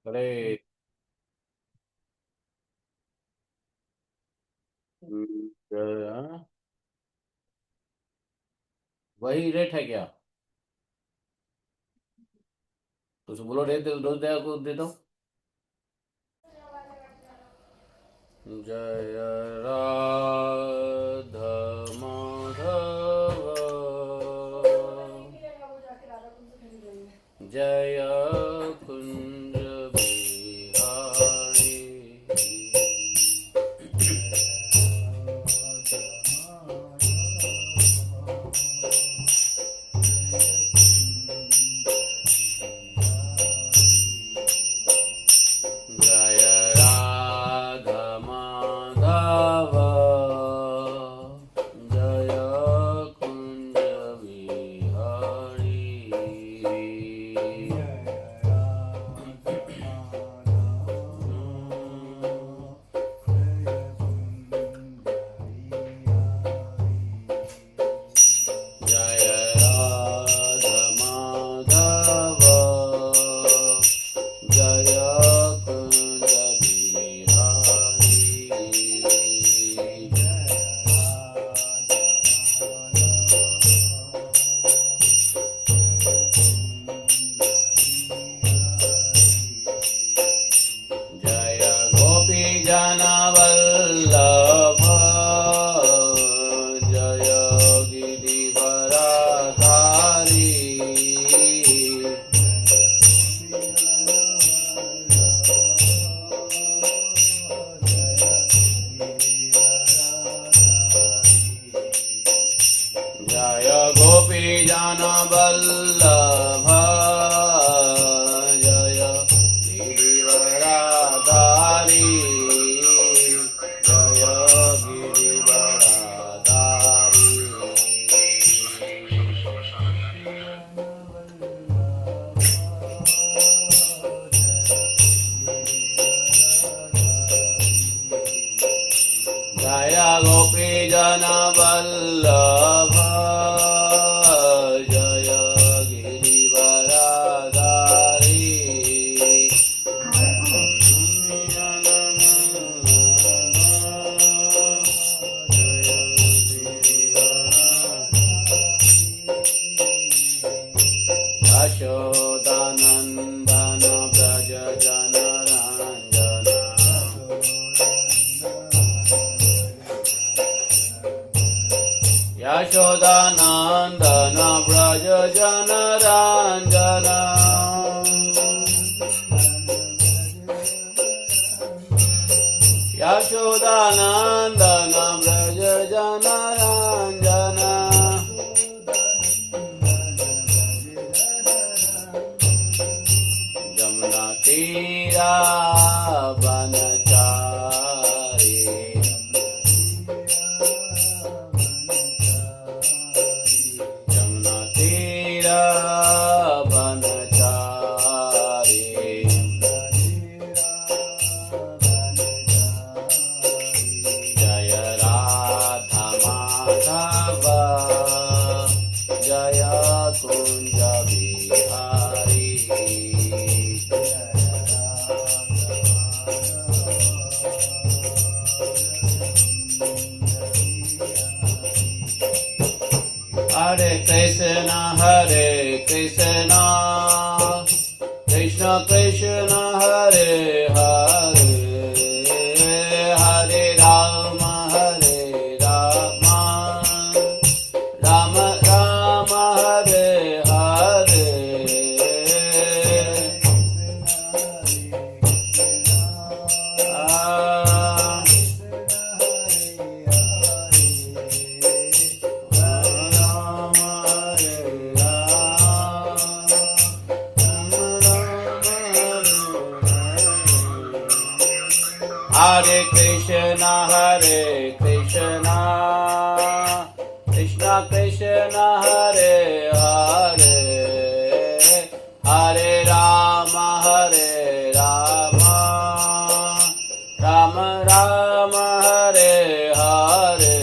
अरे हाँ, वही रेट है क्या? तो उसे बोलो रेट रोज दे को दे दो। जय राधा माधव, जय कुंज बिहारी। जय राधा माधव, जय कुंज बिहारी। जय राधा माधव, जय कुंज बिहारी। जय गोपी जन वल्लभ, जय गिरिवरधारी। जय गोपी जन वल्लभ, जय गिरिवरधारी। जय गिरिवरधारी। जय गोपी जन वल्लभ, जय गिरिवरधारी। यशोदानन्दन व्रज जनरञ्जन, यशोदानन्दन व्रज जनरञ्जन। यशोदानन्दन व्रज जनरञ्जन। जमुना तीरा वनचारी, जमुना तीरा वनचारी। जय राधा माधव, जय कुंज बिहारी। हरे कृष्ण कृष्ण कृष्ण हरे हरे, हरे राम राम राम हरे हरे। हरे कृष्ण कृष्ण कृष्ण हरे हरे, हरे राम राम राम हरे हरे।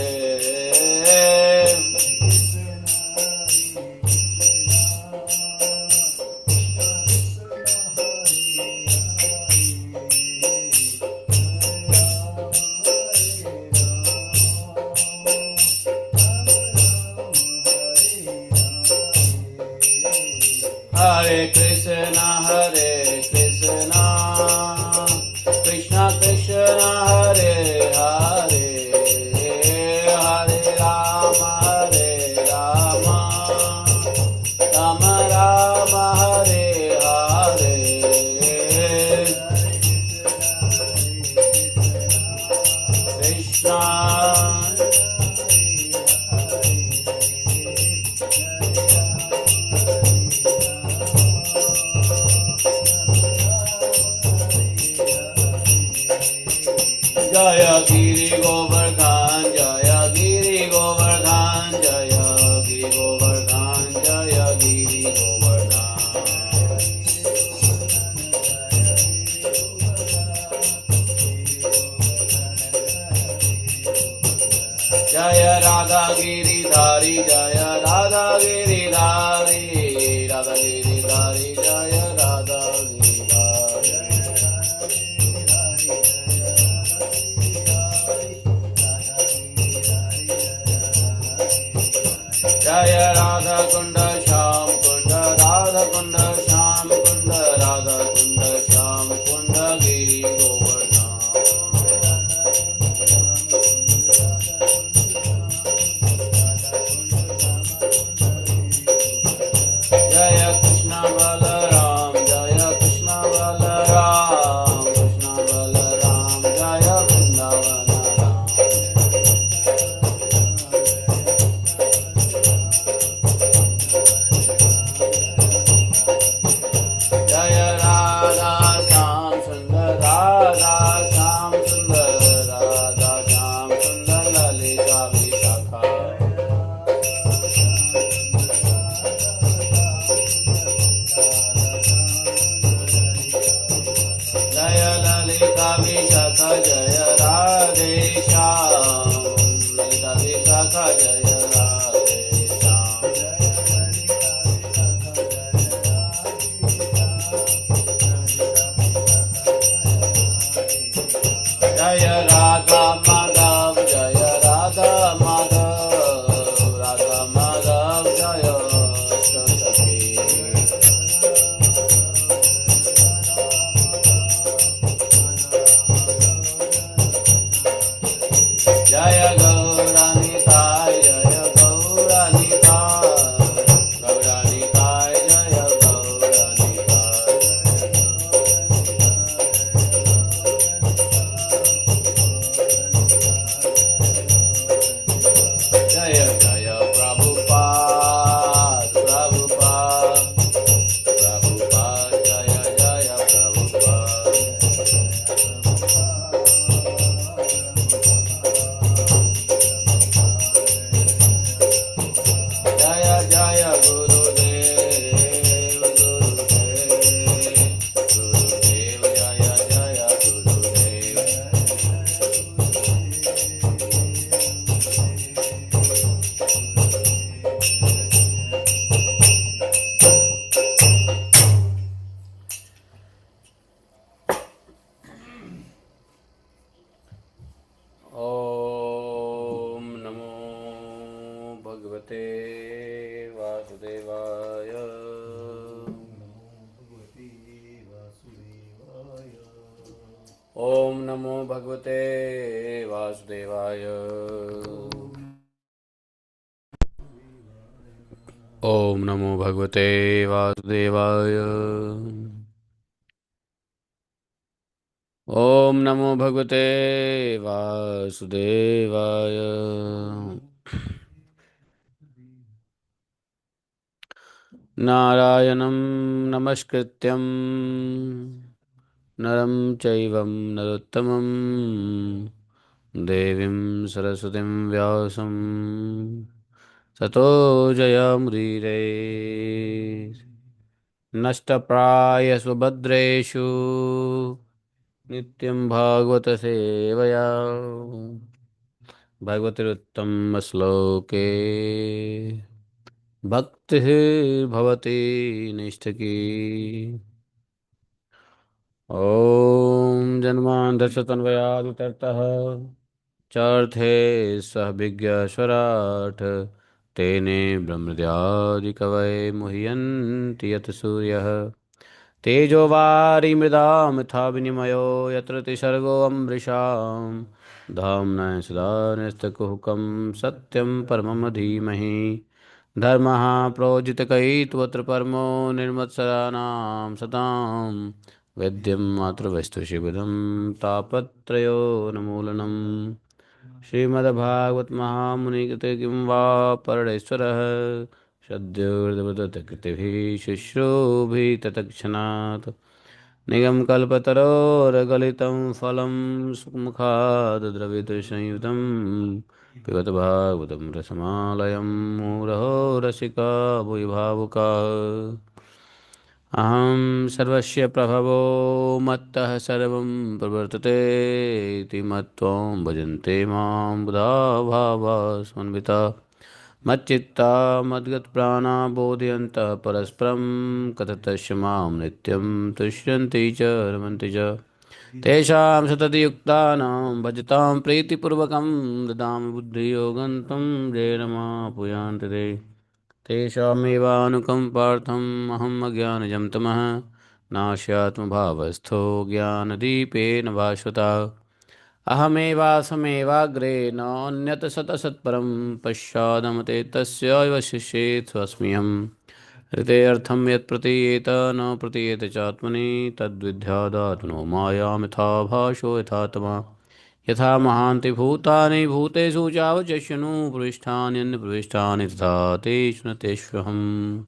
जय गिरि गोवर्धन जय गिरि गोवर्धन जय गिरि गोवर्धन जय गिरि गोवर्धन जय राधा गिरिधारी जय राधा गिरिधारी राधा गिरिधारी जय राधा जय राधा कुंड श्याम कुंड राधा कुंड श्याम कुंड राधा कुंड श्याम कुंड गिरि गोवर्धन जय कृष्ण बलराम जय कृष्ण बलराम कृष्ण बलराम जय वृंदावन राम जय राधा श्याम सुंदर राधा श्याम सुंदर राधा श्याम सुंदर ललिता विशाखा जय ललिता विशाखा जय राधे श्याम ललिता विशाखा जय राधे श्याम जय राधा माधव जय राधा माधव राधा माधव जय सखी जय गौरानिताय जय गौरानिताय गौरानिताय जय गौरानिताय जय जय प्रभुपाद प्रभुपाद प्रभुपाद जय जय प्रभुपाद जय जय गुरुदेव गुरुदेव गुरुदेव जय जय गुरुदेव ॐ नमो भगवते वासुदेवाय ॐ नमो भगवते वासुदेवाय ॐ नमो भगवते वासुदेवाय ॐ नमो भगवते वासुदेवाय नारायणं नमस्कृत्यं नरं चैवं नरोत्तमं देवीं सरस्वतीं व्यासं ततो जयमुदीरये नष्टप्रायस्वभद्रेषु नित्यं भागवत सेवया भगवतिरुत्तमश्लोके भक्तिः भवति निष्ठकी ॐ जन्मान्तरशतन्वयादितरतः चार्थे सह विज्ञस्वराट् तेने ब्रह्मद्यादिकवये मुह्यन्ति यत् सूर्यः तेजो वारिमृदां यथा विनिमयो यत्र त्रिसर्गो अमृषां धाम्ना सदा निस्तकुहकं सत्यं परमं धीमहि धर्मः प्रोजितकैत्वत्र परमो निर्मत्सराणां सतां वेद्यं मातृवस्तुशिबिरं तापत्रयोन्मूलनं श्रीमद्भागवत महामुनिकृते किं वा परमेश्वरः सद्योर्दवदत्तकृतिभिः शुश्रूभिः तत्क्षणात् निगमकल्पतरोर्गलितं फलं सुमुखात् द्रवितसंयुतं पिबत भागवतं रसमालयं मुरहो रसिका भुवि भावुकाः। अहं सर्वस्य प्रभवो मत्तः सर्वं प्रवर्तते इति मत्त्वं भजन्ते मां बुधा भावा समन्विता मच्चित्ता मद्गतप्राणा बोधयन्तः परस्परं कथयन्तः मां नित्यं तुष्यन्ति च रमन्ति च तेषां सततयुक्तानां भजतां प्रीतिपूर्वकं ददामि बुद्धियोगं तं येन मापुयान्ति ते तेषामेवानुकम्पार्थम् अहम् अज्ञानजं तमः नास्यात्मभावस्थो ज्ञानदीपेन भास्वता अहमेवासमेवाग्रे नान्यतसतसत्परं पश्चादमते तस्य शिष्येत् स्वस्म्यहम् हृदयर्थं यत् प्रतीयेत न प्रतीयेत चात्मनि तद्विद्यादात्मनो मायां यथा भाषो यथात्मा यथा महान्ति भूतानि भूतेषु चावचष्यनु प्रविष्टान्यन्यप्रविष्टानि तथा तेषु न तेष्वहम्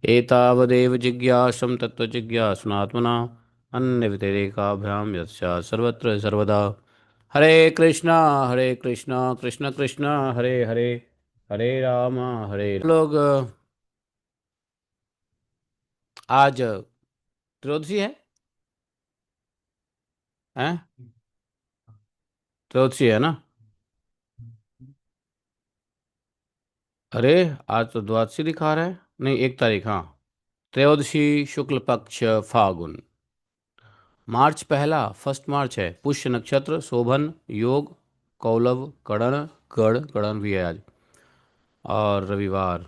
एतावदेव जिज्ञासं तत्त्वजिज्ञासनात्मना अन्यव्यतिरेकाभ्यां यत्स्यात् सर्वत्र सर्वदा हरे कृष्णा कृष्ण कृष्ण हरे हरे हरे राम हरे लोग आज त्रयोदशी है त्रयोदशी है ना। अरे आज तो द्वादशी दिखा रहा है, नहीं 1 तारीख, हाँ। त्रयोदशी शुक्ल पक्ष फागुन, मार्च पहला, 1 मार्च है। पुष्य नक्षत्र, शोभन योग, कौलव करण, गढ़ गणन भी है आज। और रविवार,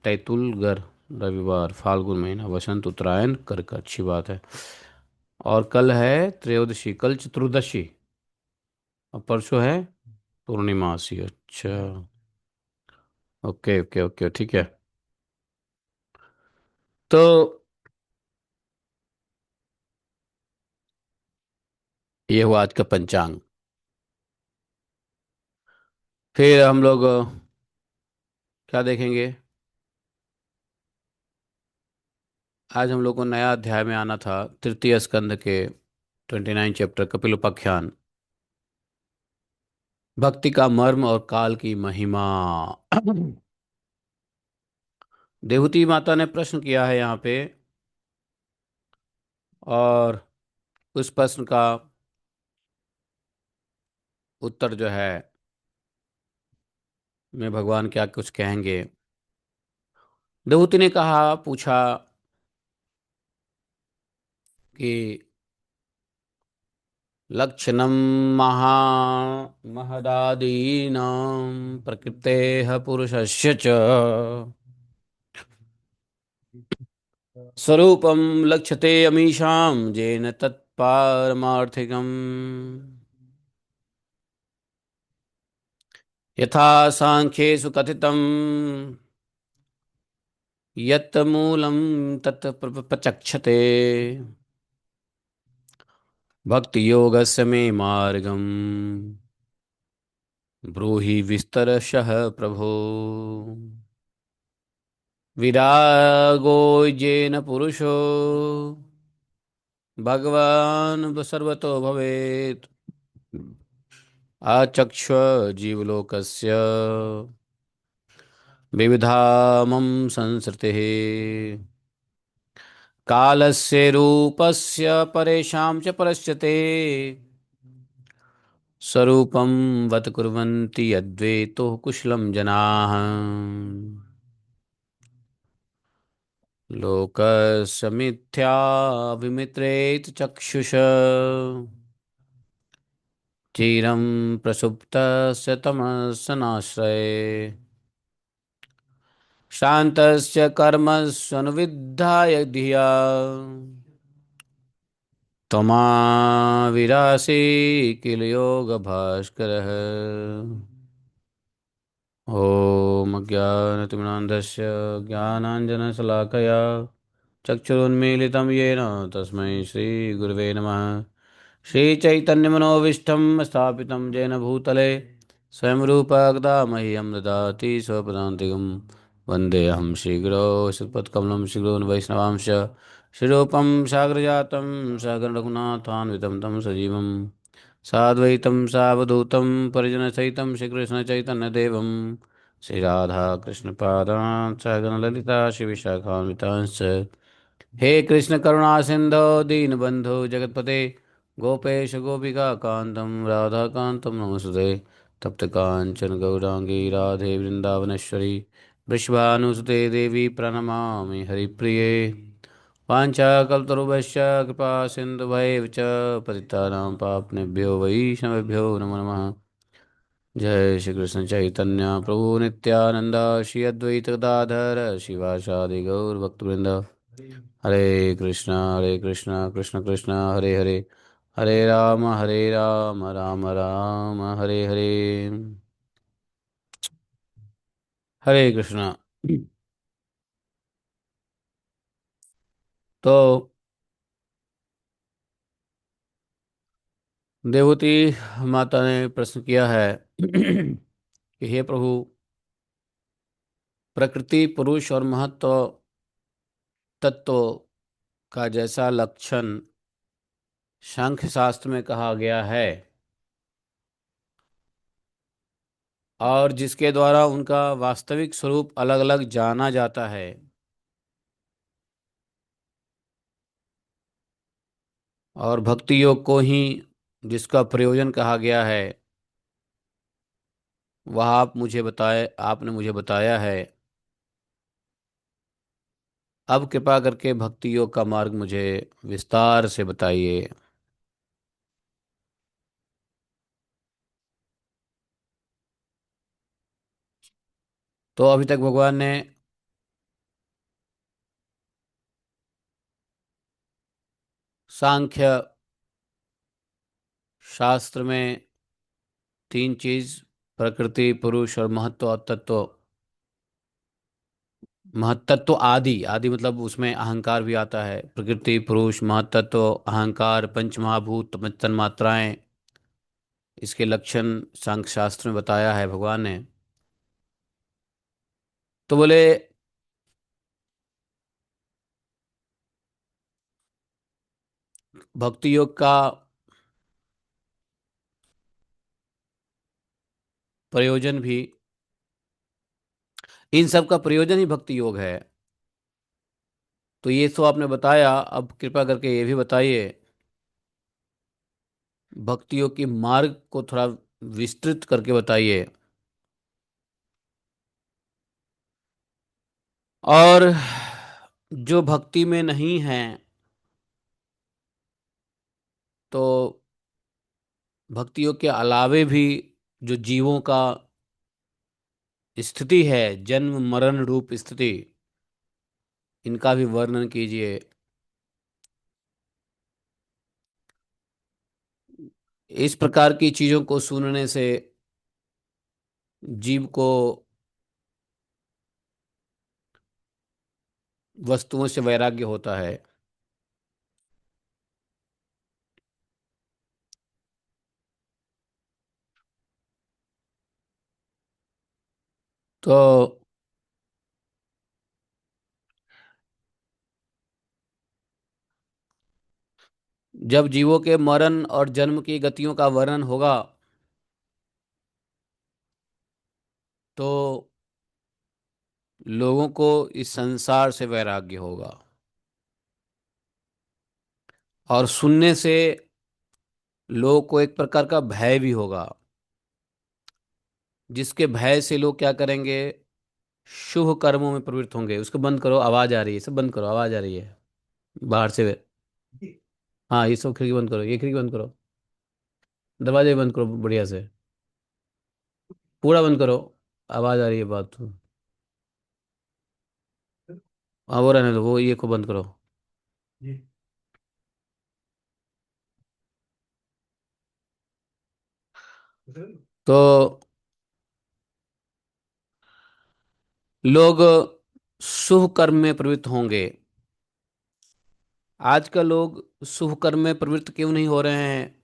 तैतुल गर, रविवार, फाल्गुन महीना, वसंत उत्तरायण कर्क, अच्छी बात है। और कल है त्रयोदशी, कल चतुर्दशी, और परसों है पूर्णिमासी। अच्छा, ओके ओके ओके, ठीक है। तो ये हुआ आज का पंचांग। फिर हम लोग क्या देखेंगे? आज हम लोग को नया अध्याय में आना था, तृतीय स्कंद के 29 चैप्टर कपिलोपाख्यान, भक्ति का मर्म और काल की महिमा। देवती माता ने प्रश्न किया है यहाँ पे, और उस प्रश्न का उत्तर जो है में भगवान क्या कुछ कहेंगे। देवती ने कहा, पूछा कि लक्षणं महा महदादीनां प्रकृतेः पुरुषस्य च स्वरूपं लक्ष्यते अमीशां येन तत्पारमार्थिकम् यथा सांख्येषु कथितं यत् मूलं तत् प्रचक्षते भक्ति योगस्य मे मार्गम् ब्रूहि विस्तरशः प्रभो विरागो येन पुरुषो भगवान् सर्वतो भवेत् आचक्ष जीवलोकस्य विविधामं संसृतिः कालस्य रूपस्य परेषां च परस्यते स्वरूपं वत् कुर्वन्ति यद्वेतो कुशलं जनाः लोकस्य मिथ्या विमित्रेत चक्षुष चिरं प्रसुप्तस्य तमस्य नाश्रये शान्तस्य कर्मस्वनुविद्धाय धिया त्वमाविरासि किल योगभास्करः। ॐ अज्ञानतिमिरान्धस्य ज्ञानाञ्जनशलाकया चक्षुरुन्मीलितं येन तस्मै श्रीगुरवे नमः। श्रीचैतन्यमनोभीष्टं स्थापितं येन भूतले स्वयं रूपकदा मह्यं ददाति स्वपदान्तिकं वन्देऽहं श्रीगुरो श्रीपत्कमलं श्रीगुरून् वैष्णवांश श्रीरूपं साग्रजातं सहगण रघुनाथान्वितं तं सजीवं साद्वैतं सावधूतं परिजनसहितं श्रीकृष्णचैतन्यदेवं श्रीराधाकृष्णपादान् सहगण ललिता श्रीविशाखान्वितांश्च हे कृष्ण करुणा सिंधो दीनबंधु जगतपते गोपेश गोपिका कांतम राधा कांतम नमस्ते तप्त कांचन गौरांगी राधे वृंदावनेश्वरी वृषभानुसुते देवी प्रणमामि हरिप्रिये वाञ्छाकल्पतरुभ्यश्च कृपा सिन्धुभैव च पतितानां पाप्नेभ्यो वैष्णवेभ्यो नमो नमः जय श्री कृष्ण चैतन्य प्रभु नित्यानंद श्री अद्वैत गदाधर शिवासादि गौर भक्तवृंद हरे कृष्णा कृष्ण कृष्ण हरे हरे हरे राम राम राम हरे हरे हरे कृष्णा। तो देवती माता ने प्रश्न किया है कि हे प्रभु, प्रकृति पुरुष और महत्व तत्व का जैसा लक्षण सांख्य शास्त्र में कहा गया है और जिसके द्वारा उनका वास्तविक स्वरूप अलग अलग जाना जाता है, और भक्ति योग को ही जिसका प्रयोजन कहा गया है, वह आपने मुझे बताया है। अब कृपा करके भक्ति योग का मार्ग मुझे विस्तार से बताइए। तो अभी तक भगवान ने सांख्य शास्त्र में तीन चीज, प्रकृति पुरुष और महत्व और तत्व। महत्तत्व आदि आदि मतलब उसमें अहंकार भी आता है। प्रकृति पुरुष महत्तत्व अहंकार पंच महाभूत तन्मात्राएं, इसके लक्षण सांख्य शास्त्र में बताया है भगवान ने। तो बोले भक्ति योग का प्रयोजन भी, इन सब का प्रयोजन ही भक्ति योग है। तो ये तो आपने बताया, अब कृपा करके ये भी बताइए भक्ति योग की मार्ग को थोड़ा विस्तृत करके बताइए। और जो भक्ति में नहीं है, तो भक्ति योग के अलावे भी जो जीवों का स्थिति है, जन्म मरण रूप स्थिति, इनका भी वर्णन कीजिए। इस प्रकार की चीजों को सुनने से जीव को वस्तुओं से वैराग्य होता है। तो जब जीवों के मरण और जन्म की गतियों का वर्णन होगा, तो लोगों को इस संसार से वैराग्य होगा। और सुनने से लोगों को एक प्रकार का भय भी होगा, जिसके भय से लोग क्या करेंगे, शुभ कर्मों में प्रवृत्त होंगे। उसको बंद करो, आवाज आ रही है, सब बंद करो, आवाज आ रही है बाहर से। हाँ, ये सब खिड़की बंद करो, ये खिड़की बंद करो, दरवाजे बंद करो बढ़िया से, पूरा बंद करो। आवाज आ रही है बात तो। हाँ, वो रहने दो, वो ये को बंद करो। तो लोग शुभ कर्म में प्रवृत्त होंगे। आजकल लोग शुभ कर्म में प्रवृत्त क्यों नहीं हो रहे हैं?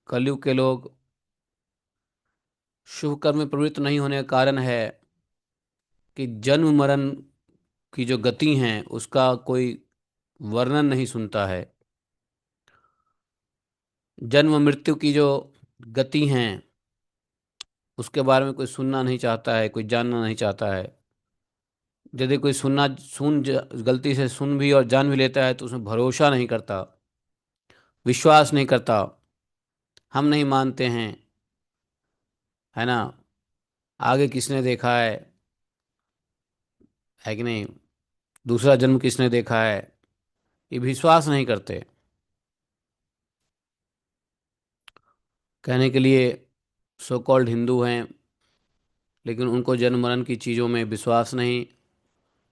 कलयुग के लोग शुभ कर्म में प्रवृत्त नहीं होने का कारण है कि जन्म मरण की जो गति हैं उसका कोई वर्णन नहीं सुनता है। जन्म मृत्यु की जो गति हैं उसके बारे में कोई सुनना नहीं चाहता है, कोई जानना नहीं चाहता है। यदि कोई गलती से सुन भी और जान भी लेता है तो उसमें भरोसा नहीं करता, विश्वास नहीं करता। हम नहीं मानते हैं, है ना। आगे किसने देखा है कि नहीं, दूसरा जन्म किसने देखा है, ये विश्वास नहीं करते। कहने के लिए सो कॉल्ड हिंदू हैं, लेकिन उनको जन्म मरण की चीज़ों में विश्वास नहीं,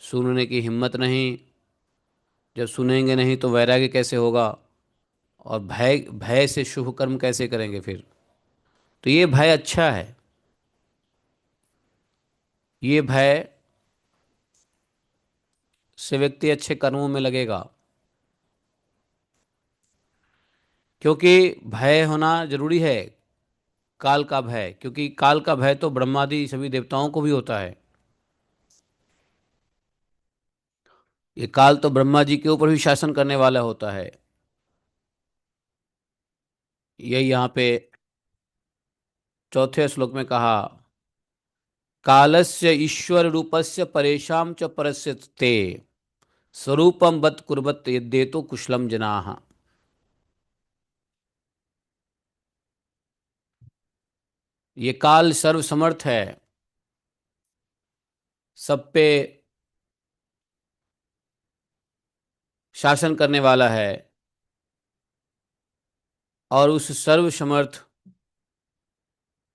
सुनने की हिम्मत नहीं। जब सुनेंगे नहीं तो वैराग्य कैसे होगा, और भय भय से शुभ कर्म कैसे करेंगे फिर। तो ये भय अच्छा है, ये भय से व्यक्ति अच्छे कर्मों में लगेगा। क्योंकि भय होना जरूरी है, काल का भय, क्योंकि काल का भय तो ब्रह्मादि सभी देवताओं को भी होता है। ये काल तो ब्रह्मा जी के ऊपर भी शासन करने वाला होता है। यही यहाँ पे चौथे श्लोक में कहा, कालस्य ईश्वर रूपस्य परेशान च परस्य ते स्वरूपम बत कुर्बत यद्देतो कुशलम जनाः। ये काल सर्वसमर्थ है, सब पे शासन करने वाला है। और उस सर्वसमर्थ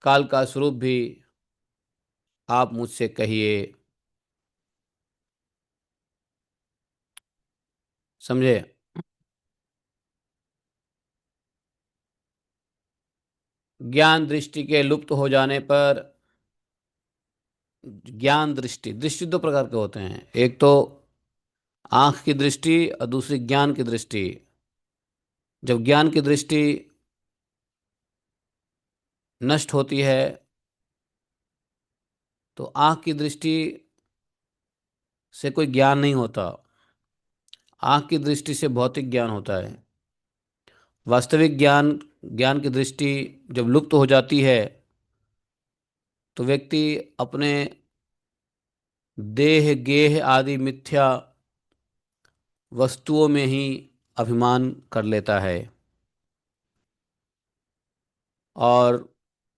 काल का स्वरूप भी आप मुझसे कहिए। समझे। ज्ञान दृष्टि के लुप्त हो जाने पर, ज्ञान दृष्टि, दृष्टि दो प्रकार के होते हैं, एक तो आंख की दृष्टि और दूसरी ज्ञान की दृष्टि। जब ज्ञान की दृष्टि नष्ट होती है तो आंख की दृष्टि से कोई ज्ञान नहीं होता, आंख की दृष्टि से भौतिक ज्ञान होता है। वास्तविक ज्ञान, ज्ञान की दृष्टि जब लुप्त हो जाती है तो व्यक्ति अपने देह गेह आदि मिथ्या वस्तुओं में ही अभिमान कर लेता है, और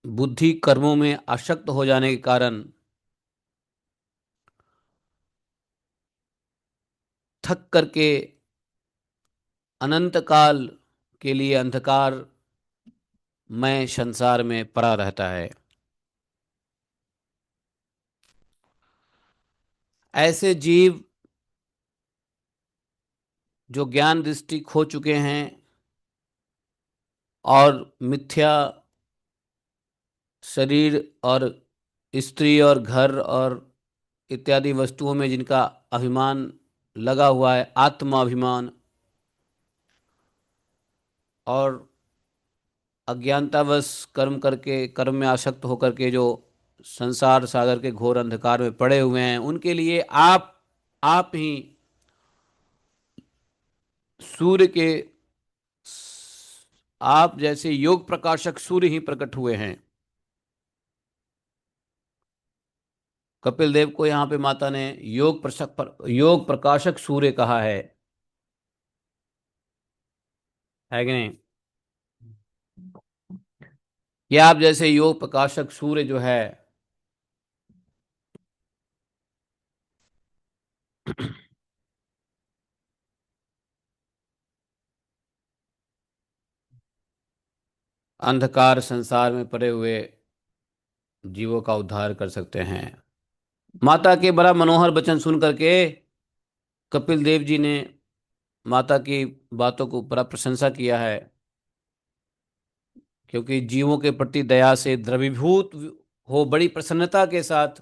बुद्धि कर्मों में आसक्त हो जाने के कारण थक करके अनंत काल के लिए अंधकार में संसार में पड़ा रहता है। ऐसे जीव जो ज्ञान दृष्टि खो चुके हैं और मिथ्या शरीर और स्त्री और घर और इत्यादि वस्तुओं में जिनका अभिमान लगा हुआ है, आत्माभिमान, और अज्ञानतावश कर्म करके, कर्म में आसक्त होकर के जो संसार सागर के घोर अंधकार में पड़े हुए हैं, उनके लिए आप ही सूर्य के, आप जैसे योग प्रकाशक सूर्य ही प्रकट हुए हैं। कपिल देव को यहाँ पे माता ने योग प्रकाशक सूर्य कहा है कि नहीं। ये आप जैसे योग प्रकाशक सूर्य जो है, अंधकार संसार में पड़े हुए जीवों का उद्धार कर सकते हैं। माता के बड़ा मनोहर वचन सुन करके कपिल देव जी ने माता की बातों को बड़ा प्रशंसा किया है, क्योंकि जीवों के प्रति दया से द्रवीभूत हो बड़ी प्रसन्नता के साथ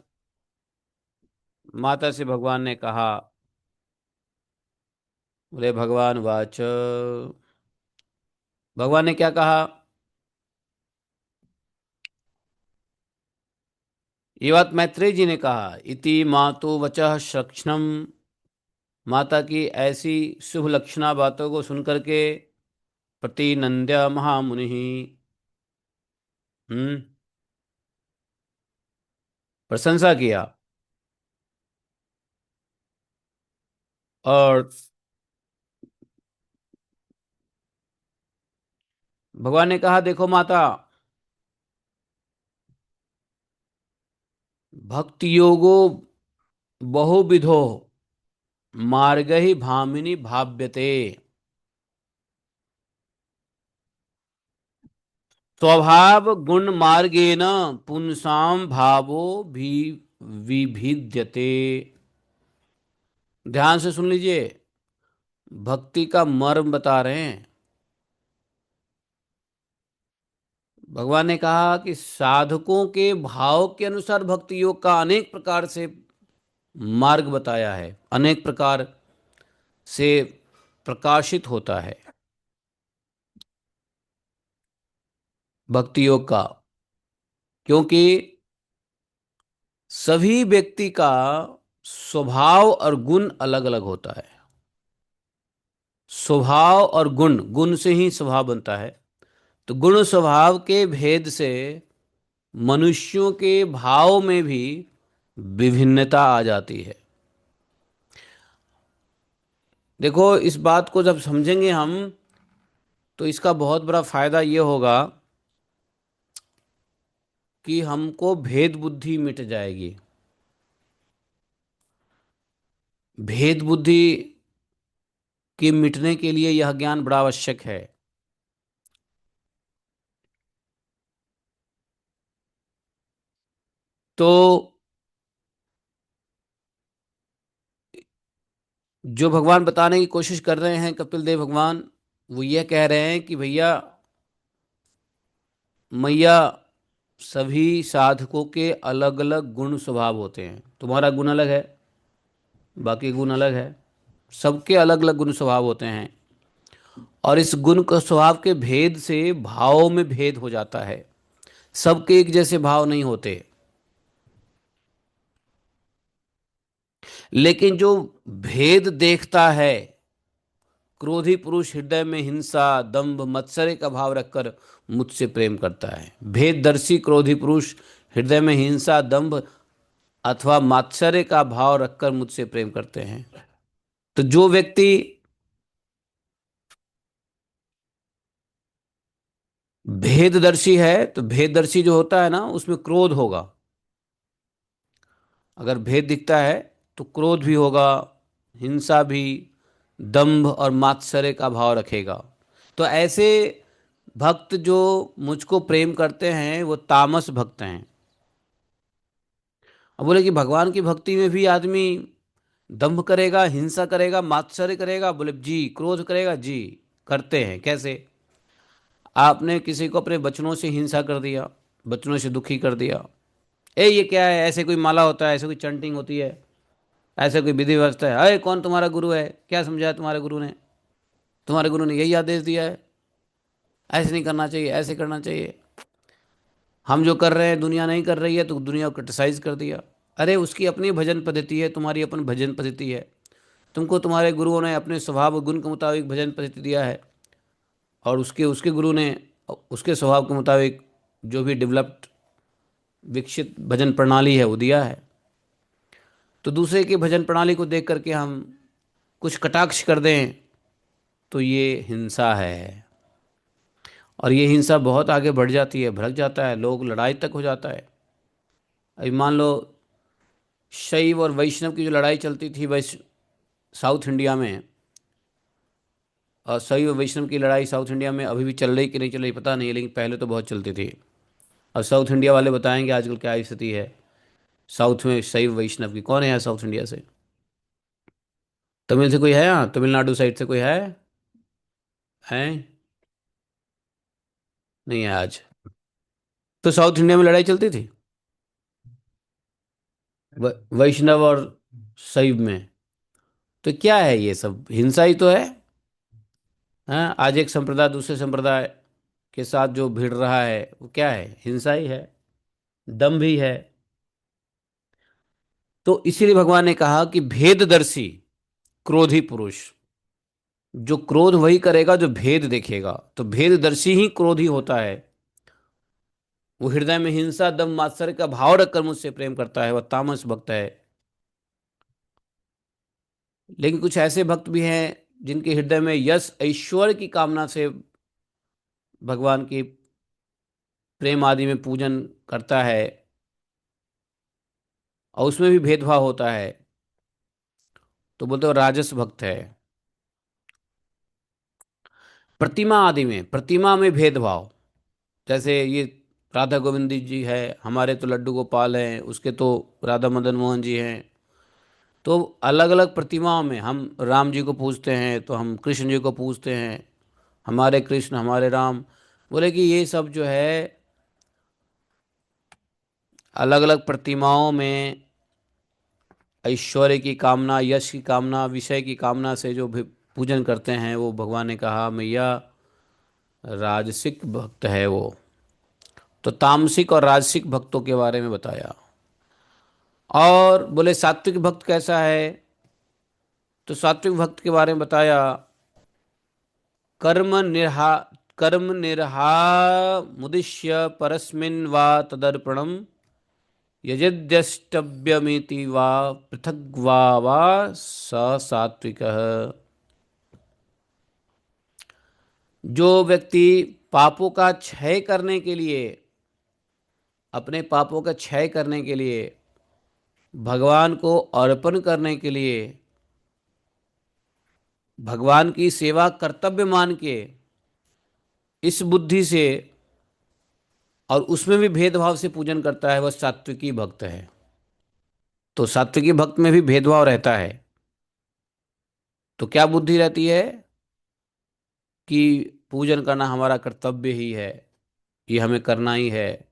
माता से भगवान ने कहा। बोले भगवान वाच, भगवान ने क्या कहा। ये बात मैत्रेय जी ने कहा, इति मातो वचः सक्षणम माता की ऐसी शुभ लक्षणा बातों को सुनकर के प्रतिनंद्य महामुनि। हम्म। प्रशंसा किया। और भगवान ने कहा, देखो माता, भक्ति योगो बहुविधो मार्ग ही भामिनी भाव्यते। स्वभाव गुण मार्गेण पुंसाम भावो भी विभिद्यते। ध्यान से सुन लीजिए, भक्ति का मर्म बता रहे हैं। भगवान ने कहा कि साधकों के भाव के अनुसार भक्ति योग का अनेक प्रकार से मार्ग बताया है, अनेक प्रकार से प्रकाशित होता है भक्ति योग का। क्योंकि सभी व्यक्ति का स्वभाव और गुण अलग अलग होता है। स्वभाव और गुण, गुण से ही स्वभाव बनता है। तो गुण स्वभाव के भेद से मनुष्यों के भाव में भी विभिन्नता आ जाती है। देखो, इस बात को जब समझेंगे हम, तो इसका बहुत बड़ा फायदा ये होगा कि हमको भेद बुद्धि मिट जाएगी। भेद बुद्धि के मिटने के लिए यह ज्ञान बड़ा आवश्यक है। तो जो भगवान बताने की कोशिश कर रहे हैं, कपिल देव भगवान, वो ये कह रहे हैं कि भैया, मैया, सभी साधकों के अलग अलग गुण स्वभाव होते हैं। तुम्हारा गुण अलग है, बाकी गुण अलग है। सबके अलग अलग गुण स्वभाव होते हैं। और इस गुण का स्वभाव के भेद से भावों में भेद हो जाता है। सबके एक जैसे भाव नहीं होते। लेकिन जो भेद देखता है, क्रोधी पुरुष हृदय में हिंसा, दंभ, मत्सर्य का भाव रखकर मुझसे प्रेम करता है। भेददर्शी क्रोधी पुरुष हृदय में हिंसा, दंभ अथवा मात्सर्य का भाव रखकर मुझसे प्रेम करते हैं। तो जो व्यक्ति भेददर्शी है, तो भेददर्शी जो होता है ना, उसमें क्रोध होगा। अगर भेद दिखता है तो क्रोध भी होगा, हिंसा भी, दंभ और मात्सर्य का भाव रखेगा। तो ऐसे भक्त जो मुझको प्रेम करते हैं वो तामस भक्त हैं। अब बोले कि भगवान की भक्ति में भी आदमी दंभ करेगा, हिंसा करेगा, मात्सर्य करेगा? बोले जी। क्रोध करेगा? जी, करते हैं। कैसे? आपने किसी को अपने बचनों से हिंसा कर दिया, बचनों से दुखी कर दिया। ये क्या है? ऐसे कोई माला होता है? ऐसे कोई चंटिंग होती है? ऐसे कोई विधि व्यवस्था है? अरे कौन तुम्हारा गुरु है? क्या समझाया तुम्हारे गुरु ने? तुम्हारे गुरु ने यही आदेश दिया है, ऐसे नहीं करना चाहिए, ऐसे करना चाहिए। हम जो कर रहे हैं दुनिया नहीं कर रही है, तो दुनिया को क्रिटिसाइज कर दिया। अरे उसकी अपनी भजन पद्धति है, तुम्हारी अपनी भजन पद्धति है। तुमको तुम्हारे गुरुओं ने अपने स्वभाव और गुण के मुताबिक भजन पद्धति दिया है, और उसके उसके गुरु ने उसके स्वभाव के मुताबिक जो भी डेवलप्ड, विकसित भजन प्रणाली है वो दिया है। तो दूसरे की भजन प्रणाली को देख करके हम कुछ कटाक्ष कर दें, तो ये हिंसा है। और ये हिंसा बहुत आगे बढ़ जाती है, भड़क जाता है, लोग लड़ाई तक हो जाता है। अभी मान लो, शैव और वैष्णव की जो लड़ाई चलती थी वैश्व साउथ इंडिया में, और शैव वैष्णव की लड़ाई साउथ इंडिया में अभी भी चल रही कि नहीं चल रही पता नहीं, लेकिन पहले तो बहुत चलती थी। अब साउथ इंडिया वाले बताएंगे आजकल क्या स्थिति है साउथ में शैव वैष्णव की। कौन है यहाँ साउथ इंडिया से? तमिल से कोई है यहाँ? तमिलनाडु साइड से कोई है? है? नहीं है आज। तो साउथ इंडिया में लड़ाई चलती थी वैष्णव और शैव में। तो क्या है? ये सब हिंसा ही तो है। हाँ, आज एक संप्रदाय दूसरे संप्रदाय के साथ जो भिड़ रहा है वो क्या है? हिंसा ही है, दम भी है। तो इसीलिए भगवान ने कहा कि भेददर्शी क्रोधी पुरुष। जो क्रोध वही करेगा जो भेद देखेगा, तो भेददर्शी ही क्रोधी होता है। वो हृदय में हिंसा दम मात्सर्य का भाव रखकर मुझसे प्रेम करता है, वह तामस भक्त है। लेकिन कुछ ऐसे भक्त भी हैं जिनके हृदय में यश ऐश्वर्य की कामना से भगवान की प्रेम आदि में पूजन करता है, और उसमें भी भेदभाव होता है, तो बोलते हो राजस भक्त है। प्रतिमा आदि में, प्रतिमा में भेदभाव, जैसे ये राधा गोविंद जी है, हमारे तो लड्डू गोपाल हैं, उसके तो राधा मदन मोहन जी हैं। तो अलग अलग प्रतिमाओं में हम राम जी को पूजते हैं तो हम कृष्ण जी को पूजते हैं, हमारे कृष्ण हमारे राम। बोले कि ये सब जो है अलग अलग प्रतिमाओं में ऐश्वर्य की कामना, यश की कामना, विषय की कामना से जो भी पूजन करते हैं, वो भगवान ने कहा मैया राजसिक भक्त है वो। तो तामसिक और राजसिक भक्तों के बारे में बताया। और बोले सात्विक भक्त कैसा है, तो सात्विक भक्त के बारे में बताया। कर्म निर्हा कर्म निर्हा मुदिश्य परस्मिन् वा तदर्पणम यजिद्यष्टव्यमिति वा पृथग्वा वा स सात्विकः। जो व्यक्ति पापों का क्षय करने के लिए, अपने पापों का क्षय करने के लिए, भगवान को अर्पण करने के लिए, भगवान की सेवा कर्तव्य मान के इस बुद्धि से, और उसमें भी भेदभाव से पूजन करता है, वह सात्विकी भक्त है। तो सात्विकी भक्त में भी भेदभाव रहता है। तो क्या बुद्धि रहती है कि पूजन करना हमारा कर्तव्य ही है, ये हमें करना ही है,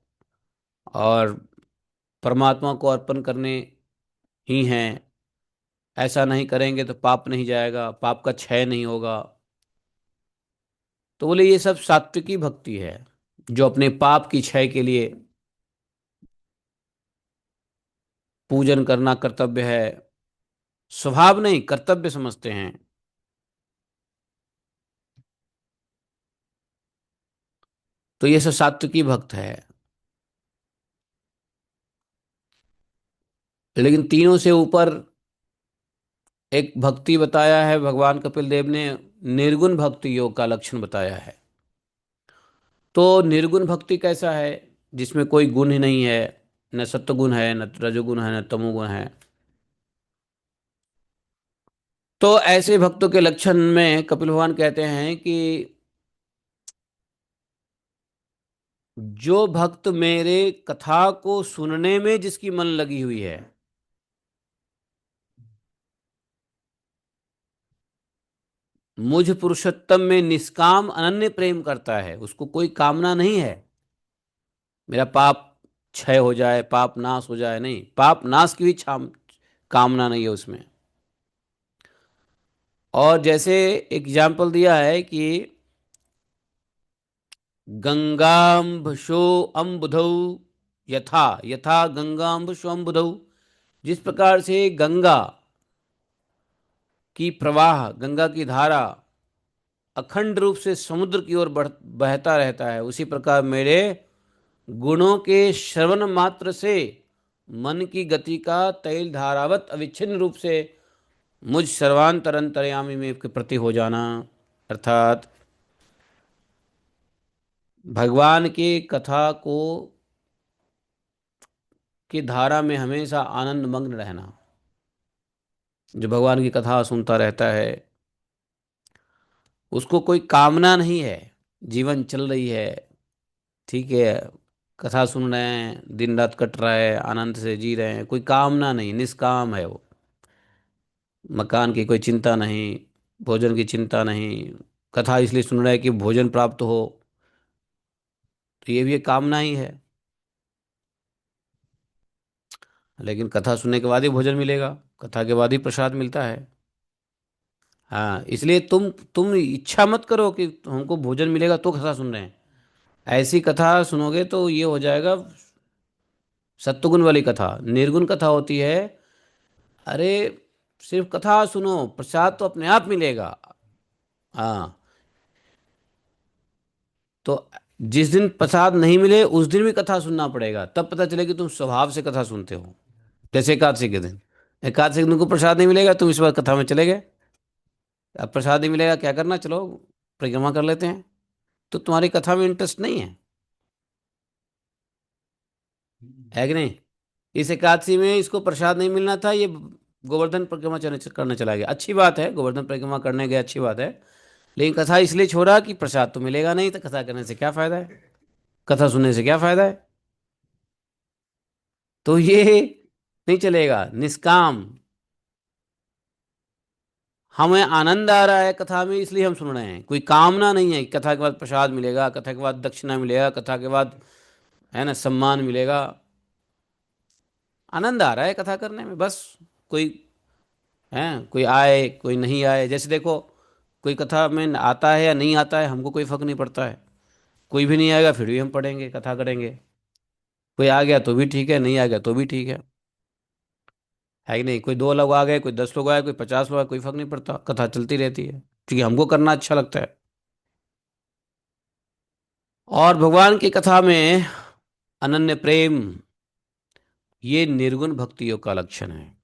और परमात्मा को अर्पण करने ही हैं। ऐसा नहीं करेंगे तो पाप नहीं जाएगा, पाप का क्षय नहीं होगा। तो बोले ये सब सात्विकी भक्ति है, जो अपने पाप की क्षय के लिए पूजन करना कर्तव्य है, स्वभाव नहीं कर्तव्य समझते हैं। तो ये सब सात्विकी भक्त है। लेकिन तीनों से ऊपर एक भक्ति बताया है भगवान कपिल देव ने, निर्गुण भक्ति योग का लक्षण बताया है। तो निर्गुण भक्ति कैसा है, जिसमें कोई गुण ही नहीं है, न सत्वगुण है, न रजोगुण है, न तमोगुण है। तो ऐसे भक्तों के लक्षण में कपिल भगवान कहते हैं कि जो भक्त मेरे कथा को सुनने में जिसकी मन लगी हुई है, मुझ पुरुषोत्तम में निष्काम अनन्य प्रेम करता है, उसको कोई कामना नहीं है मेरा पाप क्षय हो जाए, पाप नाश हो जाए, नहीं, पाप नाश की भी कामना नहीं है उसमें। और जैसे एग्जाम्पल दिया है कि गंगाम्भशो अम्बुधौ, यथा यथा गंगाम्भशो अम्बुधौ, जिस प्रकार से गंगा की प्रवाह, गंगा की धारा अखंड रूप से समुद्र की ओर बहता रहता है, उसी प्रकार मेरे गुणों के श्रवण मात्र से मन की गति का तैल धारावत अविच्छिन्न रूप से मुझ सर्वांतर अंतर्यामी में के प्रति हो जाना। अर्थात भगवान की कथा को की धारा में हमेशा आनंद मग्न रहना। जो भगवान की कथा सुनता रहता है, उसको कोई कामना नहीं है, जीवन चल रही है, ठीक है, कथा सुन रहे हैं, दिन रात कट रहा है, आनंद से जी रहे हैं, कोई कामना नहीं, निष्काम है वो। मकान की कोई चिंता नहीं, भोजन की चिंता नहीं, कथा इसलिए सुन रहा है कि भोजन प्राप्त हो, तो ये भी एक कामना ही है। लेकिन कथा सुनने के बाद ही भोजन मिलेगा, कथा के बाद ही प्रसाद मिलता है। हाँ, इसलिए तुम इच्छा मत करो कि हमको भोजन मिलेगा तो कथा सुन रहे हैं। ऐसी कथा सुनोगे तो ये हो जाएगा सत्वगुण वाली कथा। निर्गुण कथा होती है, अरे सिर्फ कथा सुनो, प्रसाद तो अपने आप मिलेगा। हाँ। तो जिस दिन प्रसाद नहीं मिले उस दिन भी कथा सुनना पड़ेगा, तब पता चले कि तुम स्वभाव से कथा सुनते हो। जैसे एकादशी के दिन, एकादशी के दिन को प्रसाद नहीं मिलेगा, तुम इस बार कथा में चले गए। अब प्रसाद नहीं मिलेगा, क्या करना, चलो परिक्रमा कर लेते हैं। तो तुम्हारी कथा में इंटरेस्ट नहीं है कि नहीं? इस एकादशी में इसको प्रसाद नहीं मिलना था, ये गोवर्धन परिक्रमा करने चला गया। अच्छी बात है, गोवर्धन परिक्रमा करने गया, अच्छी बात है। लेकिन कथा इसलिए छोड़ा कि प्रसाद तो मिलेगा नहीं, तो कथा करने से क्या फायदा है, कथा सुनने से क्या फायदा है। तो ये नहीं चलेगा, निष्काम। हमें आनंद आ रहा है कथा में, इसलिए हम सुन रहे हैं, कोई कामना नहीं है कि कथा के बाद प्रसाद मिलेगा, कथा के बाद दक्षिणा मिलेगा, कथा के बाद है ना सम्मान मिलेगा। आनंद आ रहा है कथा करने में बस। कोई है, कोई आए कोई नहीं आए, जैसे देखो, कोई कथा में आता है या नहीं आता है हमको कोई फर्क नहीं पड़ता है। कोई भी नहीं आएगा फिर भी हम पढ़ेंगे, कथा करेंगे। कोई आ गया तो भी ठीक है, नहीं आ गया तो भी ठीक है कि नहीं? कोई 2 लोग आ गए, कोई 10 लोग आए, कोई 50 लोग आए, कोई फर्क नहीं पड़ता, कथा चलती रहती है क्योंकि हमको करना अच्छा लगता है। और भगवान की कथा में अनन्य प्रेम, ये निर्गुण भक्ति योग का लक्षण है।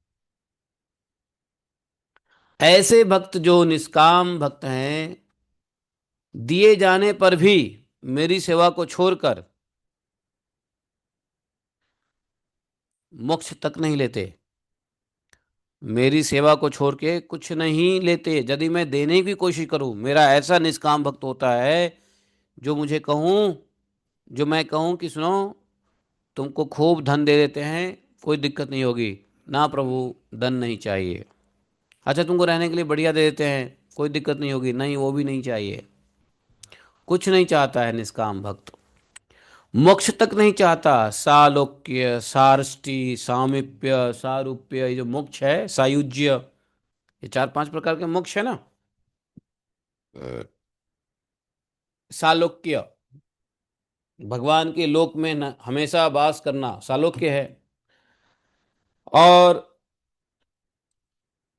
ऐसे भक्त जो निष्काम भक्त हैं, दिए जाने पर भी मेरी सेवा को छोड़कर मोक्ष तक नहीं लेते, मेरी सेवा को छोड़ के कुछ नहीं लेते। यदि मैं देने की कोशिश करूं, मेरा ऐसा निष्काम भक्त होता है, जो मुझे कहूं, जो मैं कहूं कि सुनो, तुमको खूब धन दे देते हैं, कोई दिक्कत नहीं होगी। ना प्रभु, धन नहीं चाहिए। अच्छा, तुमको रहने के लिए बढ़िया दे देते हैं, कोई दिक्कत नहीं होगी, नहीं वो भी नहीं चाहिए। कुछ नहीं चाहता है निष्काम भक्त, मोक्ष तक नहीं चाहता। सालोक्य, सारष्टि, सामीप्य, सारूप्य, ये जो मोक्ष है, सायुज्य, ये 4-5 प्रकार के मोक्ष है ना। सालोक्य, भगवान के लोक में न हमेशा वास करना, सालोक्य है। और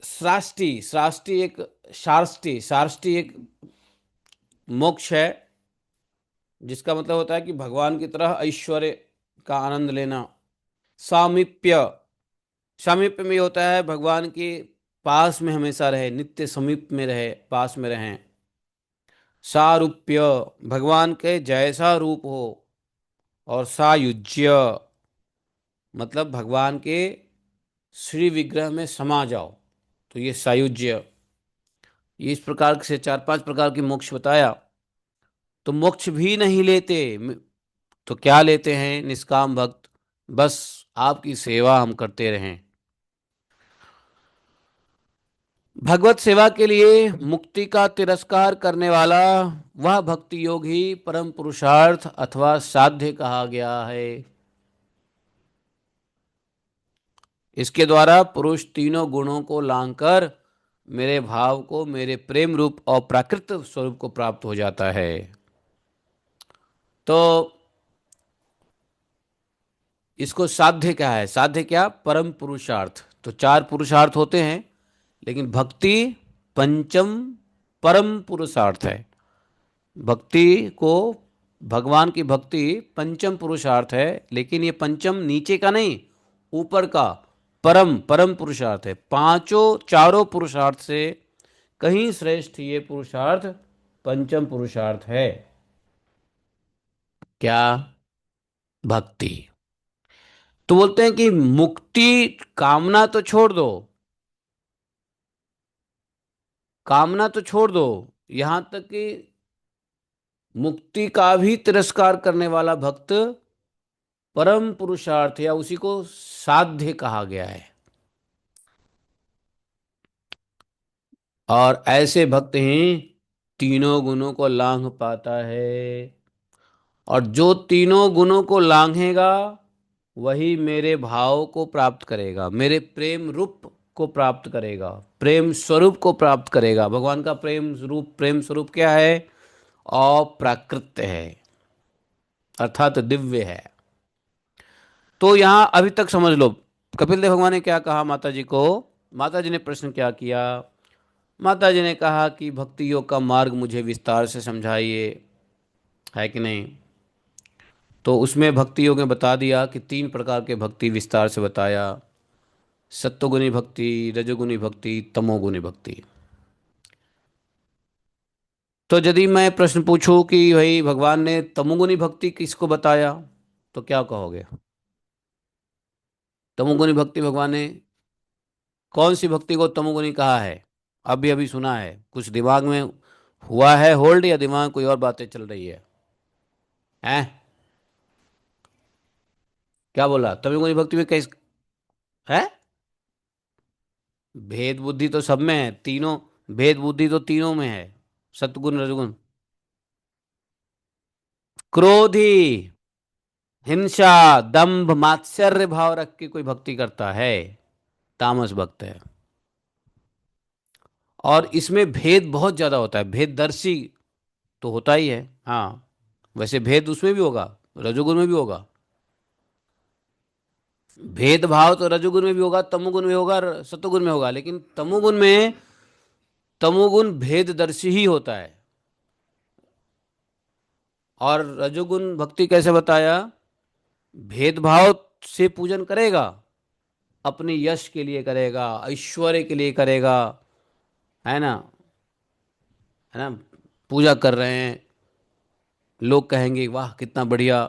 श्राष्टि, श्राष्टि एक, शार्ष्टि, शार्ष्टि एक मोक्ष है, जिसका मतलब होता है कि भगवान की तरह ऐश्वर्य का आनंद लेना। सामीप्य, सामीप्य में ये होता है भगवान के पास में हमेशा रहे, नित्य समीप में रहे, पास में रहें। सारूप्य, भगवान के जैसा रूप हो। और सायुज्य, मतलब भगवान के श्री विग्रह में समा जाओ, तो ये सायुज्य। ये इस प्रकार से 4-5 प्रकार की मोक्ष बताया। तो मोक्ष भी नहीं लेते, तो क्या लेते हैं निष्काम भक्त? बस आपकी सेवा हम करते रहें। भगवत सेवा के लिए मुक्ति का तिरस्कार करने वाला वह भक्ति योग ही परम पुरुषार्थ अथवा साध्य कहा गया है। इसके द्वारा पुरुष तीनों गुणों को लांघकर मेरे भाव को, मेरे प्रेम रूप और प्राकृत स्वरूप को प्राप्त हो जाता है। तो इसको साध्य क्या है? साध्य क्या? परम पुरुषार्थ। तो 4 पुरुषार्थ होते हैं, लेकिन भक्ति पंचम परम पुरुषार्थ है। भक्ति को, भगवान की भक्ति पंचम पुरुषार्थ है, लेकिन ये पंचम नीचे का नहीं, ऊपर का परम परम पुरुषार्थ है। पांचों चारों पुरुषार्थ से कहीं श्रेष्ठ ये पुरुषार्थ पंचम पुरुषार्थ है। क्या? भक्ति। तो बोलते हैं कि मुक्ति, कामना तो छोड़ दो, कामना तो छोड़ दो, यहां तक कि मुक्ति का भी तिरस्कार करने वाला भक्त परम पुरुषार्थ या उसी को साध्य कहा गया है। और ऐसे भक्त ही तीनों गुणों को लांघ पाता है। और जो तीनों गुणों को लांघेगा वही मेरे भाव को प्राप्त करेगा, मेरे प्रेम रूप को प्राप्त करेगा, प्रेम स्वरूप को प्राप्त करेगा। भगवान का प्रेम रूप, प्रेम स्वरूप क्या है? अप्राकृत है, अर्थात दिव्य है। तो यहां अभी तक समझ लो, कपिल देव भगवान ने क्या कहा माता जी को? माता जी ने प्रश्न क्या किया? माता जी ने कहा कि भक्ति योग का मार्ग मुझे विस्तार से समझाइए, है कि नहीं? तो उसमें भक्ति योग ने बता दिया कि 3 प्रकार के भक्ति विस्तार से बताया। सत्वगुणी भक्ति, रजोगुणी भक्ति, तमोगुणी भक्ति। तो यदि मैं प्रश्न पूछूं कि भाई भगवान ने तमोगुणी भक्ति किसको बताया, तो क्या कहोगे? तमोगुणी भक्ति भगवान ने कौन सी भक्ति को तमोगुणी कहा है? अभी अभी सुना है, कुछ दिमाग में हुआ है होल्ड, या दिमाग में कोई और बातें चल रही है? हैं? क्या बोला? तमोगुणी भक्ति में कैस है? भेद बुद्धि तो सब में है, तीनों। भेद बुद्धि तो तीनों में है, सत्गुण रजगुण। क्रोधी, हिंसा, दंभ, मात्सर्य भाव रख के कोई भक्ति करता है, तामस भक्त है। और इसमें भेद बहुत ज्यादा होता है, भेददर्शी तो होता ही है। हाँ, वैसे भेद उसमें भी होगा, रजोगुण में भी होगा। भेदभाव तो रजोगुण में भी होगा, तमोगुण में होगा, सतोगुण में होगा, लेकिन तमोगुण में, तमोगुण भेददर्शी ही होता है। और रजोगुण भक्ति कैसे बताया? भेदभाव से पूजन करेगा, अपने यश के लिए करेगा, ऐश्वर्य के लिए करेगा, है ना? है ना? पूजा कर रहे हैं, लोग कहेंगे वाह कितना बढ़िया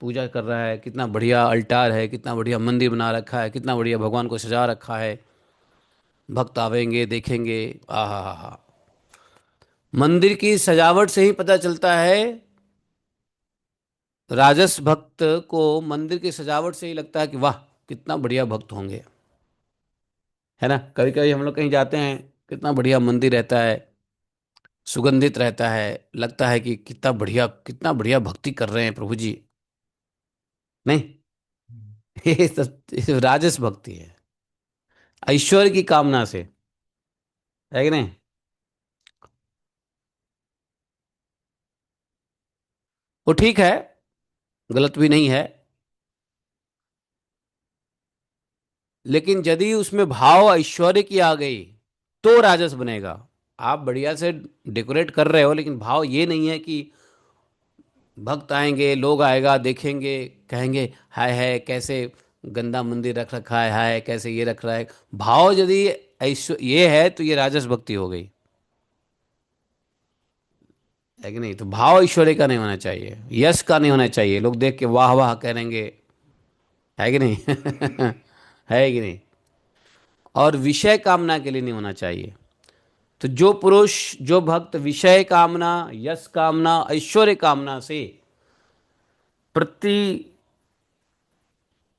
पूजा कर रहा है, कितना बढ़िया अल्टार है, कितना बढ़िया मंदिर बना रखा है, कितना बढ़िया भगवान को सजा रखा है। भक्त आवेंगे, देखेंगे, आहा हा हा। मंदिर की सजावट से ही पता चलता है, राजस भक्त को मंदिर की सजावट से ही लगता है कि वाह कितना बढ़िया भक्त होंगे, है ना? कभी कभी हम लोग कहीं जाते हैं, कितना बढ़िया मंदिर रहता है, सुगंधित रहता है, लगता है कि कितना बढ़िया भक्ति कर रहे हैं प्रभु जी। नहीं, ये राजस भक्ति है, ऐश्वर्य की कामना से, है कि नहीं? वो ठीक है, गलत भी नहीं है, लेकिन यदि उसमें भाव ऐश्वर्य की आ गई तो राजस बनेगा। आप बढ़िया से डेकोरेट कर रहे हो, लेकिन भाव ये नहीं है कि भक्त आएंगे, लोग आएगा, देखेंगे, कहेंगे हाय हाय कैसे गंदा मंदिर रख रखा है, हाय कैसे ये रख रहा है। भाव यदि ऐश्व ये है तो ये राजस भक्ति हो गई, है कि नहीं? तो भाव ऐश्वर्य का नहीं होना चाहिए, यश का नहीं होना चाहिए, लोग देख के वाह वाह करेंगे, है कि नहीं? है कि नहीं? और विषय कामना के लिए नहीं होना चाहिए। तो जो पुरुष, जो भक्त विषय कामना, यश कामना, ऐश्वर्य कामना से प्रति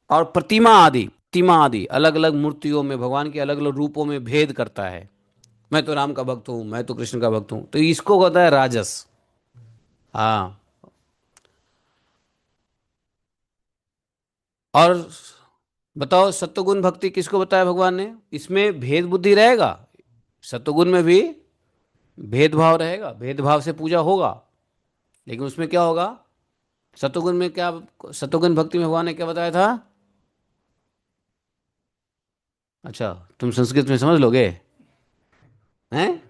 और प्रतिमा आदि अलग अलग मूर्तियों में, भगवान के अलग अलग रूपों में भेद करता है, मैं तो राम का भक्त हूं, मैं तो कृष्ण का भक्त हूं, तो इसको कहता है राजस। हाँ। और बताओ सत्वगुण भक्ति किसको बताया भगवान ने? इसमें भेद बुद्धि रहेगा, सत्वगुण में भी भेदभाव रहेगा, भेदभाव से पूजा होगा, लेकिन उसमें क्या होगा? सत्वगुण में क्या? सत्वगुण भक्ति में भगवान ने क्या बताया था? अच्छा, तुम संस्कृत में समझ लोगे, हैं?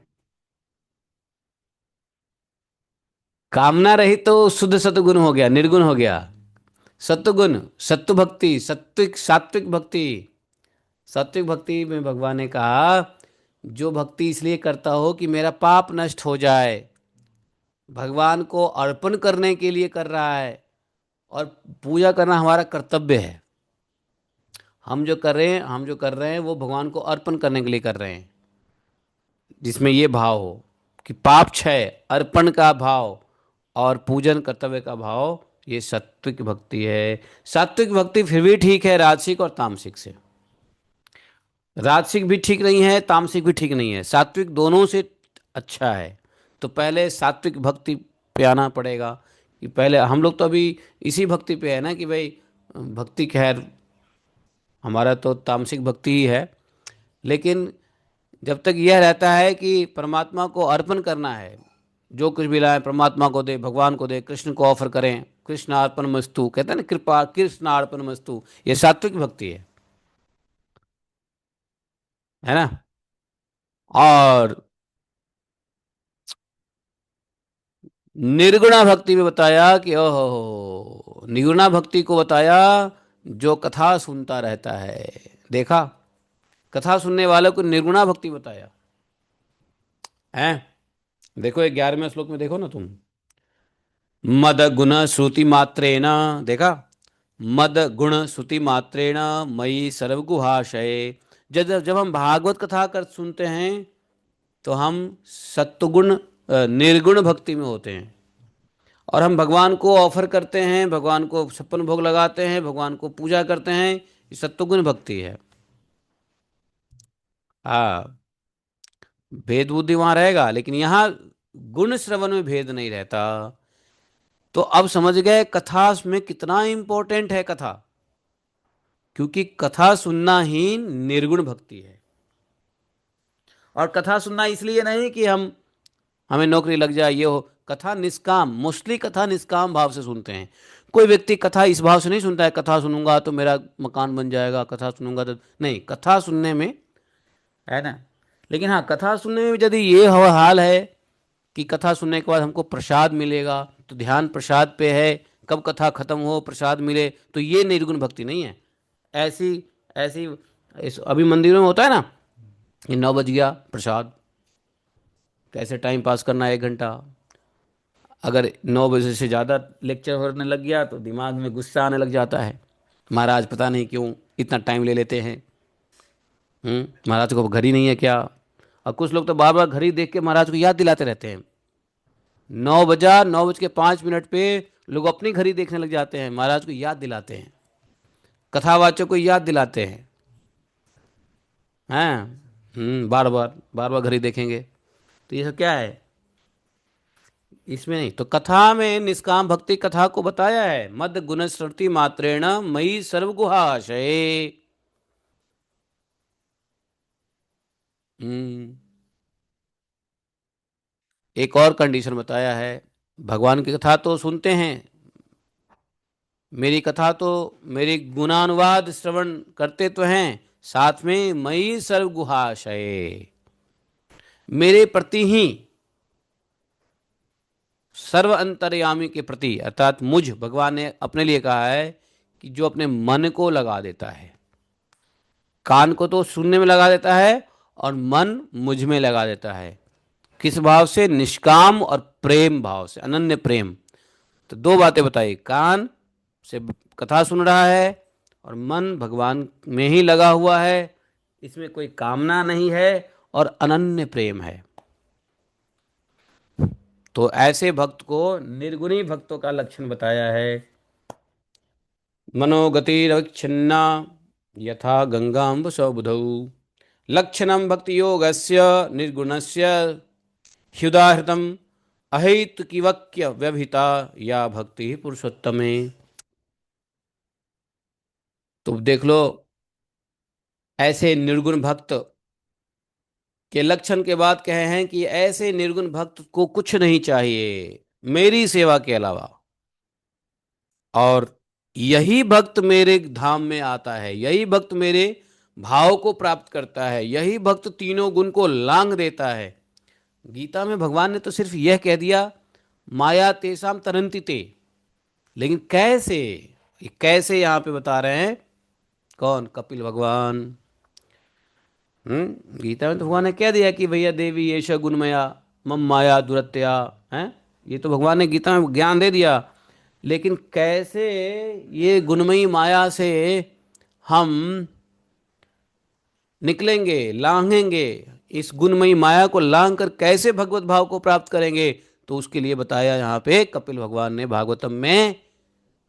कामना रही तो शुद्ध सत्वगुण हो गया, निर्गुण हो गया। सत्वगुण, सत्व भक्ति, सात्विक, सात्विक भक्ति। सात्विक भक्ति में भगवान ने कहा जो भक्ति इसलिए करता हो कि मेरा पाप नष्ट हो जाए, भगवान को अर्पण करने के लिए कर रहा है। और पूजा करना हमारा कर्तव्य है, हम जो कर रहे हैं वो भगवान को अर्पण करने के लिए कर रहे हैं, जिसमें ये भाव हो कि पाप क्षय, अर्पण का भाव और पूजन कर्तव्य का भाव, ये सात्विक भक्ति है। सात्विक भक्ति फिर भी ठीक है राजसिक और तामसिक से। राजसिक भी ठीक नहीं है, तामसिक भी ठीक नहीं है, सात्विक दोनों से अच्छा है। तो पहले सात्विक भक्ति पे आना पड़ेगा, कि पहले हम लोग तो अभी इसी भक्ति पे है ना कि भाई भक्ति, खैर हमारा तो तामसिक भक्ति ही है, लेकिन जब तक यह रहता है कि परमात्मा को अर्पण करना है, जो कुछ भी लाए परमात्मा को दे, भगवान को दे, कृष्ण को ऑफर करें, कृष्ण अर्पण मस्तु कहते हैं ना, कृपा कृष्ण अर्पण मस्तु, ये सात्विक भक्ति है। है ना। और निर्गुणा भक्ति में बताया कि ओहो, निर्गुणा भक्ति को बताया जो कथा सुनता रहता है। देखा, कथा सुनने वालों को निर्गुणा भक्ति बताया है। देखो 11वें श्लोक में देखो ना तुम, मद गुण श्रुति मात्रेण, देखा, मद गुण श्रुति मात्रेण मयि सर्वगुहाशय। जब जब हम भागवत कथा कर सुनते हैं तो हम सत्वगुण निर्गुण भक्ति में होते हैं, और हम भगवान को ऑफर करते हैं, भगवान को 56 भोग लगाते हैं, भगवान को पूजा करते हैं। ये सत्वगुण भक्ति है। हाँ, भेद बुद्धि वहां रहेगा, लेकिन यहाँ गुण श्रवण में भेद नहीं रहता। तो अब समझ गए कथा में कितना इंपॉर्टेंट है कथा, क्योंकि कथा सुनना ही निर्गुण भक्ति है। और कथा सुनना इसलिए नहीं कि हमें नौकरी लग जाए, ये हो। कथा निष्काम, मोस्टली कथा निष्काम भाव से सुनते हैं। कोई व्यक्ति कथा इस भाव से नहीं सुनता है, कथा सुनूंगा तो मेरा मकान बन जाएगा, कथा सुनूंगा तो नहीं। कथा सुनने में, है ना। लेकिन हाँ, कथा सुनने में यदि ये हाल है कि कथा सुनने के बाद हमको प्रसाद मिलेगा, तो ध्यान प्रसाद पे है, कब कथा खत्म हो प्रसाद मिले, तो ये निर्गुण भक्ति नहीं है। ऐसी ऐसी अभी मंदिरों में होता है ना कि 9 बज गया प्रसाद, कैसे टाइम पास करना है 1 घंटा। अगर 9 बजे से ज़्यादा लेक्चर होने लग गया तो दिमाग में गुस्सा आने लग जाता है, महाराज पता नहीं क्यों इतना टाइम ले लेते हैं। महाराज को घर ही नहीं है क्या। और कुछ लोग तो बार बार घड़ी देख के महाराज को याद दिलाते रहते हैं। 9 बजा, 9:05 पे लोग अपनी घड़ी देखने लग जाते हैं, महाराज को याद दिलाते हैं, कथावाचक को याद दिलाते हैं। हैं। बार बार बार बार घड़ी देखेंगे, तो ये सब क्या है, इसमें नहीं। तो कथा में निष्काम भक्ति कथा को बताया है, मद गुण श्रुति मात्रेण मयि सर्वगुहाशय। हम्म एक और कंडीशन बताया है, भगवान की कथा तो सुनते हैं, मेरी कथा तो, मेरी गुणानुवाद श्रवण करते तो हैं, साथ में मयि सर्वगुहाशय, मेरे प्रति ही, सर्व अंतर्यामी के प्रति, अर्थात मुझ, भगवान ने अपने लिए कहा है कि जो अपने मन को लगा देता है, कान को तो सुनने में लगा देता है और मन मुझ में लगा देता है। किस भाव से, निष्काम और प्रेम भाव से, अनन्य प्रेम। तो दो बातें बताई, कान से कथा सुन रहा है और मन भगवान में ही लगा हुआ है, इसमें कोई कामना नहीं है और अनन्य प्रेम है। तो ऐसे भक्त को निर्गुणी भक्तों का लक्षण बताया है। मनोगतिरविच्छिन्ना यथा गंगाम्ब सौबुधौ, लक्षणम भक्ति योगस्य निर्गुणस्य ह्युदाहृतम अहैतुकिवक्य व्यभिता या भक्ति पुरुषोत्तमे। तो देख लो, ऐसे निर्गुण भक्त के लक्षण के बाद कहे हैं कि ऐसे निर्गुण भक्त को कुछ नहीं चाहिए मेरी सेवा के अलावा, और यही भक्त मेरे धाम में आता है, यही भक्त मेरे भाव को प्राप्त करता है, यही भक्त तीनों गुण को लांग देता है। गीता में भगवान ने तो सिर्फ यह कह दिया, माया तेसाम तरंति ते, लेकिन कैसे, ये कैसे यहाँ पे बता रहे हैं, कौन, कपिल भगवान। गीता में तो भगवान ने कह दिया कि भैया देवी येष गुणमया मम माया दुरत्या, है। ये तो भगवान ने गीता में ज्ञान दे दिया, लेकिन कैसे ये गुणमयी माया से हम निकलेंगे, लांघेंगे, इस गुणमयी माया को लांघ कर कैसे भगवत भाव को प्राप्त करेंगे, तो उसके लिए बताया यहाँ पे कपिल भगवान ने भागवतम में,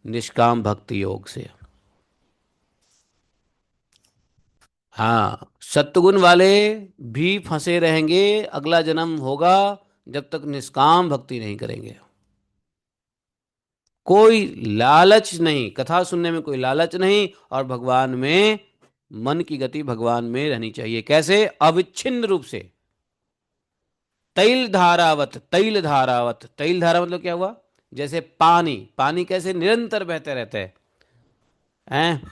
निष्काम भक्ति योग से। हाँ, सत्वगुण वाले भी फंसे रहेंगे, अगला जन्म होगा जब तक निष्काम भक्ति नहीं करेंगे। कोई लालच नहीं, कथा सुनने में कोई लालच नहीं, और भगवान में मन की गति भगवान में रहनी चाहिए। कैसे, अविच्छिन्न रूप से, तैल धारावत, तैल धारावत, तैल धारा मतलब क्या हुआ, जैसे पानी, पानी कैसे निरंतर बहते रहते हैं,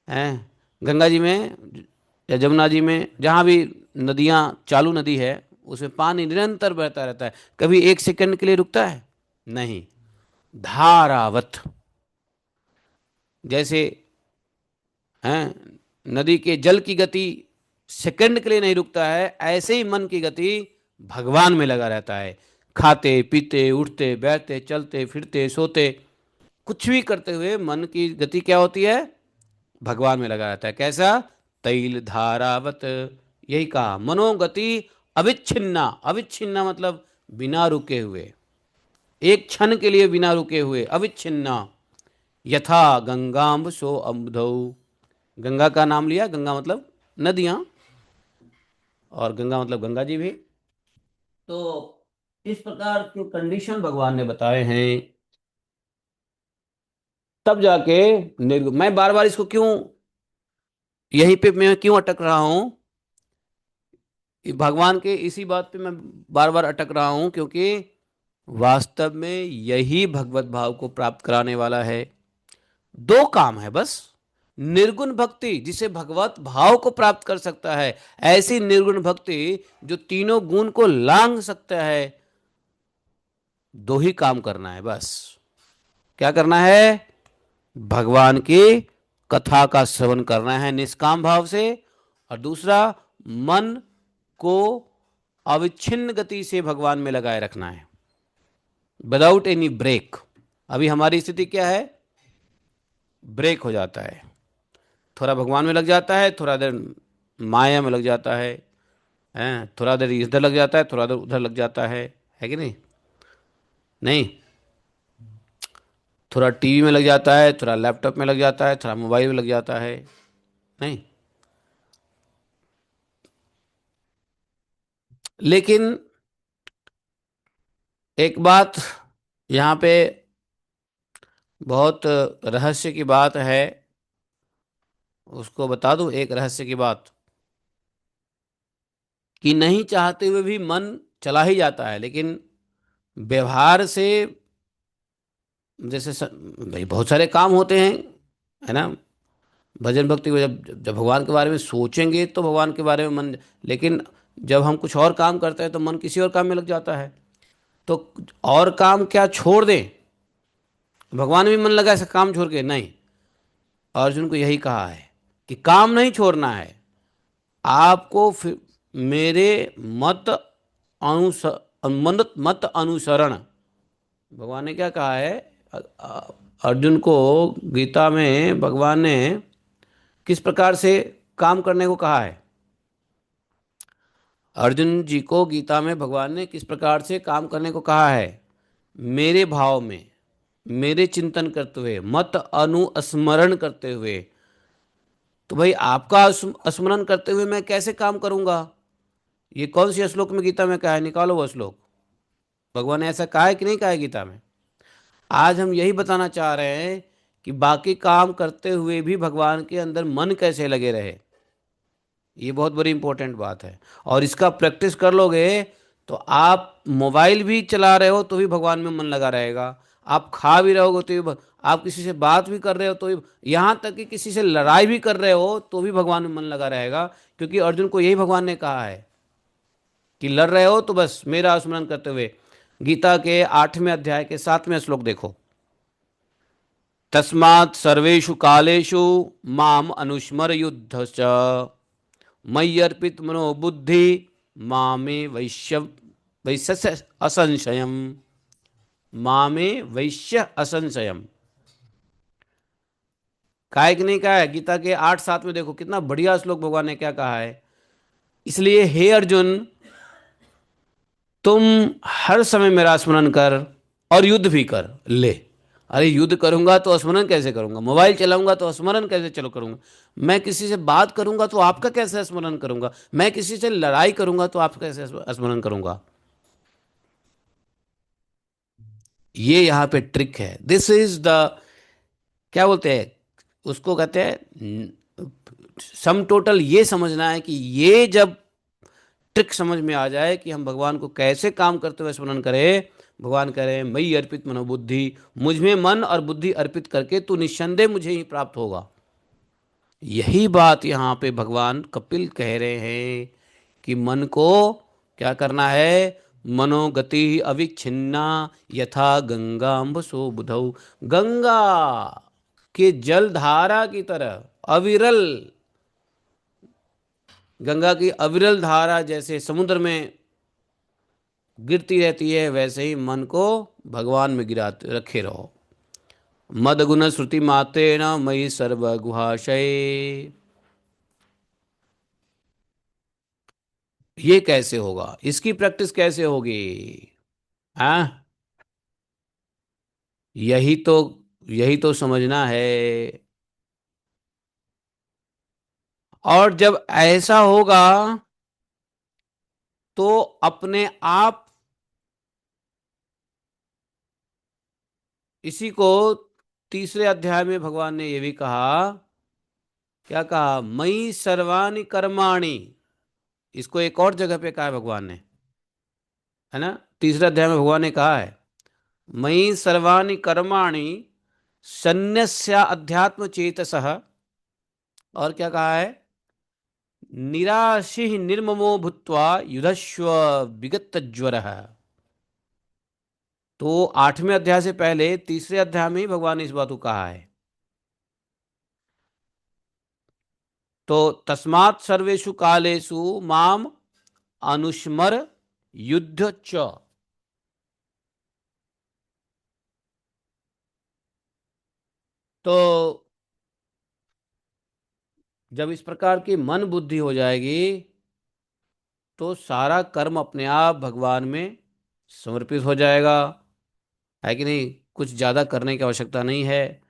हैं। गंगा जी में या जमुना जी में, जहाँ भी नदियाँ, चालू नदी है, उसमें पानी निरंतर बहता रहता है, कभी एक सेकंड के लिए रुकता है नहीं। धारावत, जैसे हैं, नदी के जल की गति सेकंड के लिए नहीं रुकता है, ऐसे ही मन की गति भगवान में लगा रहता है। खाते पीते उठते बैठते चलते फिरते सोते, कुछ भी करते हुए मन की गति क्या होती है, भगवान में लगा रहता है। कैसा? तैल धारावत। यही कहा, मनोगति अविच्छिन्ना। अविच्छिन्ना मतलब बिना रुके हुए, एक क्षण के लिए बिना रुके हुए, अविच्छिन्ना। यथा गंगाम्ब सो अम्बुधौ। गंगा का नाम लिया, गंगा मतलब नदियां, और गंगा मतलब गंगा जी भी। तो इस प्रकार के कंडीशन भगवान ने बताए हैं, तब जाके मैं बार बार इसको क्यों, यहीं पे मैं क्यों अटक रहा हूं, भगवान के इसी बात पे मैं बार बार अटक रहा हूं, क्योंकि वास्तव में यही भगवत भाव को प्राप्त कराने वाला है। दो काम है बस। निर्गुण भक्ति जिसे भगवत भाव को प्राप्त कर सकता है, ऐसी निर्गुण भक्ति जो तीनों गुण को लांघ सकता है। दो ही काम करना है बस। क्या करना है? भगवान की कथा का श्रवण करना है निष्काम भाव से, और दूसरा, मन को अविच्छिन्न गति से भगवान में लगाए रखना है, विदाउट एनी ब्रेक। अभी हमारी स्थिति क्या है? ब्रेक हो जाता है, थोड़ा भगवान में लग जाता है, थोड़ा देर माया में लग जाता है, थोड़ा देर इधर लग जाता है, थोड़ा देर उधर लग जाता है कि नहीं? नहीं, थोड़ा टीवी में लग जाता है, थोड़ा लैपटॉप में लग जाता है, थोड़ा मोबाइल में लग जाता है, नहीं? लेकिन एक बात यहाँ पे बहुत रहस्य की बात है, उसको बता दूं एक रहस्य की बात, कि नहीं चाहते हुए भी मन चला ही जाता है, लेकिन व्यवहार से, जैसे भाई बहुत सारे काम होते हैं, है ना? भजन भक्ति को जब जब भगवान के बारे में सोचेंगे तो भगवान के बारे में मन, लेकिन जब हम कुछ और काम करते हैं तो मन किसी और काम में लग जाता है। तो और काम क्या छोड़ दें, भगवान में भी मन लगा ऐसा काम छोड़ के नहीं। अर्जुन को यही कहा है कि काम नहीं छोड़ना है आपको, फिर मेरे मत अनुस मत अनुसरण। भगवान ने क्या कहा है अर्जुन को? गीता में भगवान ने किस प्रकार से काम करने को कहा है? अर्जुन जी को गीता में भगवान ने किस प्रकार से काम करने को कहा है? मेरे भाव में, मेरे चिंतन करते हुए, मत अनुस्मरण करते हुए। तो भाई आपका स्मरण करते हुए मैं कैसे काम करूंगा? ये कौन सी श्लोक में गीता में कहा है? निकालो वो श्लोक। भगवान ने ऐसा कहा है कि नहीं कहा है गीता में? आज हम यही बताना चाह रहे हैं कि बाकी काम करते हुए भी भगवान के अंदर मन कैसे लगे रहे। ये बहुत बड़ी इंपॉर्टेंट बात है, और इसका प्रैक्टिस कर लोगे तो आप मोबाइल भी चला रहे हो तो भी भगवान में मन लगा रहेगा, आप खा भी रहोगे तो भी, आप किसी से बात भी कर रहे हो तो भी, यहाँ तक कि किसी से लड़ाई भी कर रहे हो तो भी भगवान में मन लगा रहेगा। क्योंकि अर्जुन को यही भगवान ने कहा है कि लड़ रहे हो तो बस मेरा स्मरण करते हुए। गीता के 8वें अध्याय के 7वें श्लोक देखो। तस्मात् सर्वेषु कालेषु माम अनुस्मर युद्ध च मयि अर्पित मनो बुद्धि मामे वैश्य असंशयम। मामे वैश्य असंशयम। काय कि नहीं कहा है? गीता के 8-7 में देखो कितना बढ़िया श्लोक भगवान ने क्या कहा है। इसलिए हे अर्जुन, तुम हर समय मेरा स्मरण कर और युद्ध भी कर ले। अरे युद्ध करूंगा तो स्मरण कैसे करूंगा? मोबाइल चलाऊंगा तो स्मरण कैसे चलो करूंगा? मैं किसी से बात करूंगा तो आपका कैसे स्मरण करूंगा? मैं किसी से लड़ाई करूंगा तो आपका कैसे स्मरण करूंगा? ये यहाँ पे ट्रिक है। दिस इज द, क्या बोलते हैं उसको, कहते हैं सम टोटल। ये समझना है कि ये जब ट्रिक समझ में आ जाए कि हम भगवान को कैसे काम करते हुए स्मरण करें, भगवान कह रहे हैं मई अर्पित मनोबुद्धि, मुझ में मन और बुद्धि अर्पित करके तू निस्संदेह मुझे ही प्राप्त होगा। यही बात यहाँ पे भगवान कपिल कह रहे हैं कि मन को क्या करना है। मनोगति अविच्छिन्ना यथा गंगाम्ब सो बुधौ। गंगा के जल धारा की तरह अविरल, गंगा की अविरल धारा जैसे समुद्र में गिरती रहती है, वैसे ही मन को भगवान में गिरा रखे रहो। मद गुण श्रुति मात्रेण मयि सर्व गुहाशय। ये कैसे होगा, इसकी प्रैक्टिस कैसे होगी? हाँ, यही तो, यही तो समझना है। और जब ऐसा होगा तो अपने आप, इसी को तीसरे अध्याय में भगवान ने ये भी कहा। क्या कहा? मयि सर्वाणि कर्माणि। इसको एक और जगह पे कहा है भगवान ने, है ना। तीसरे अध्याय में भगवान ने कहा है मयि सर्वाणि कर्माणि सन्न्यस्य अध्यात्म चेतसः। और क्या कहा है? निराशि निर्ममो भूत्वा युधस्व विगत ज्वरः। तो आठवें अध्याय से पहले तीसरे अध्याय में ही भगवान ने इस बात को कहा है। तो तस्मात् सर्वेषु कालेषु माम अनुस्मर युद्ध च। तो जब इस प्रकार की मन बुद्धि हो जाएगी तो सारा कर्म अपने आप भगवान में समर्पित हो जाएगा, है कि नहीं। कुछ ज़्यादा करने की आवश्यकता नहीं है।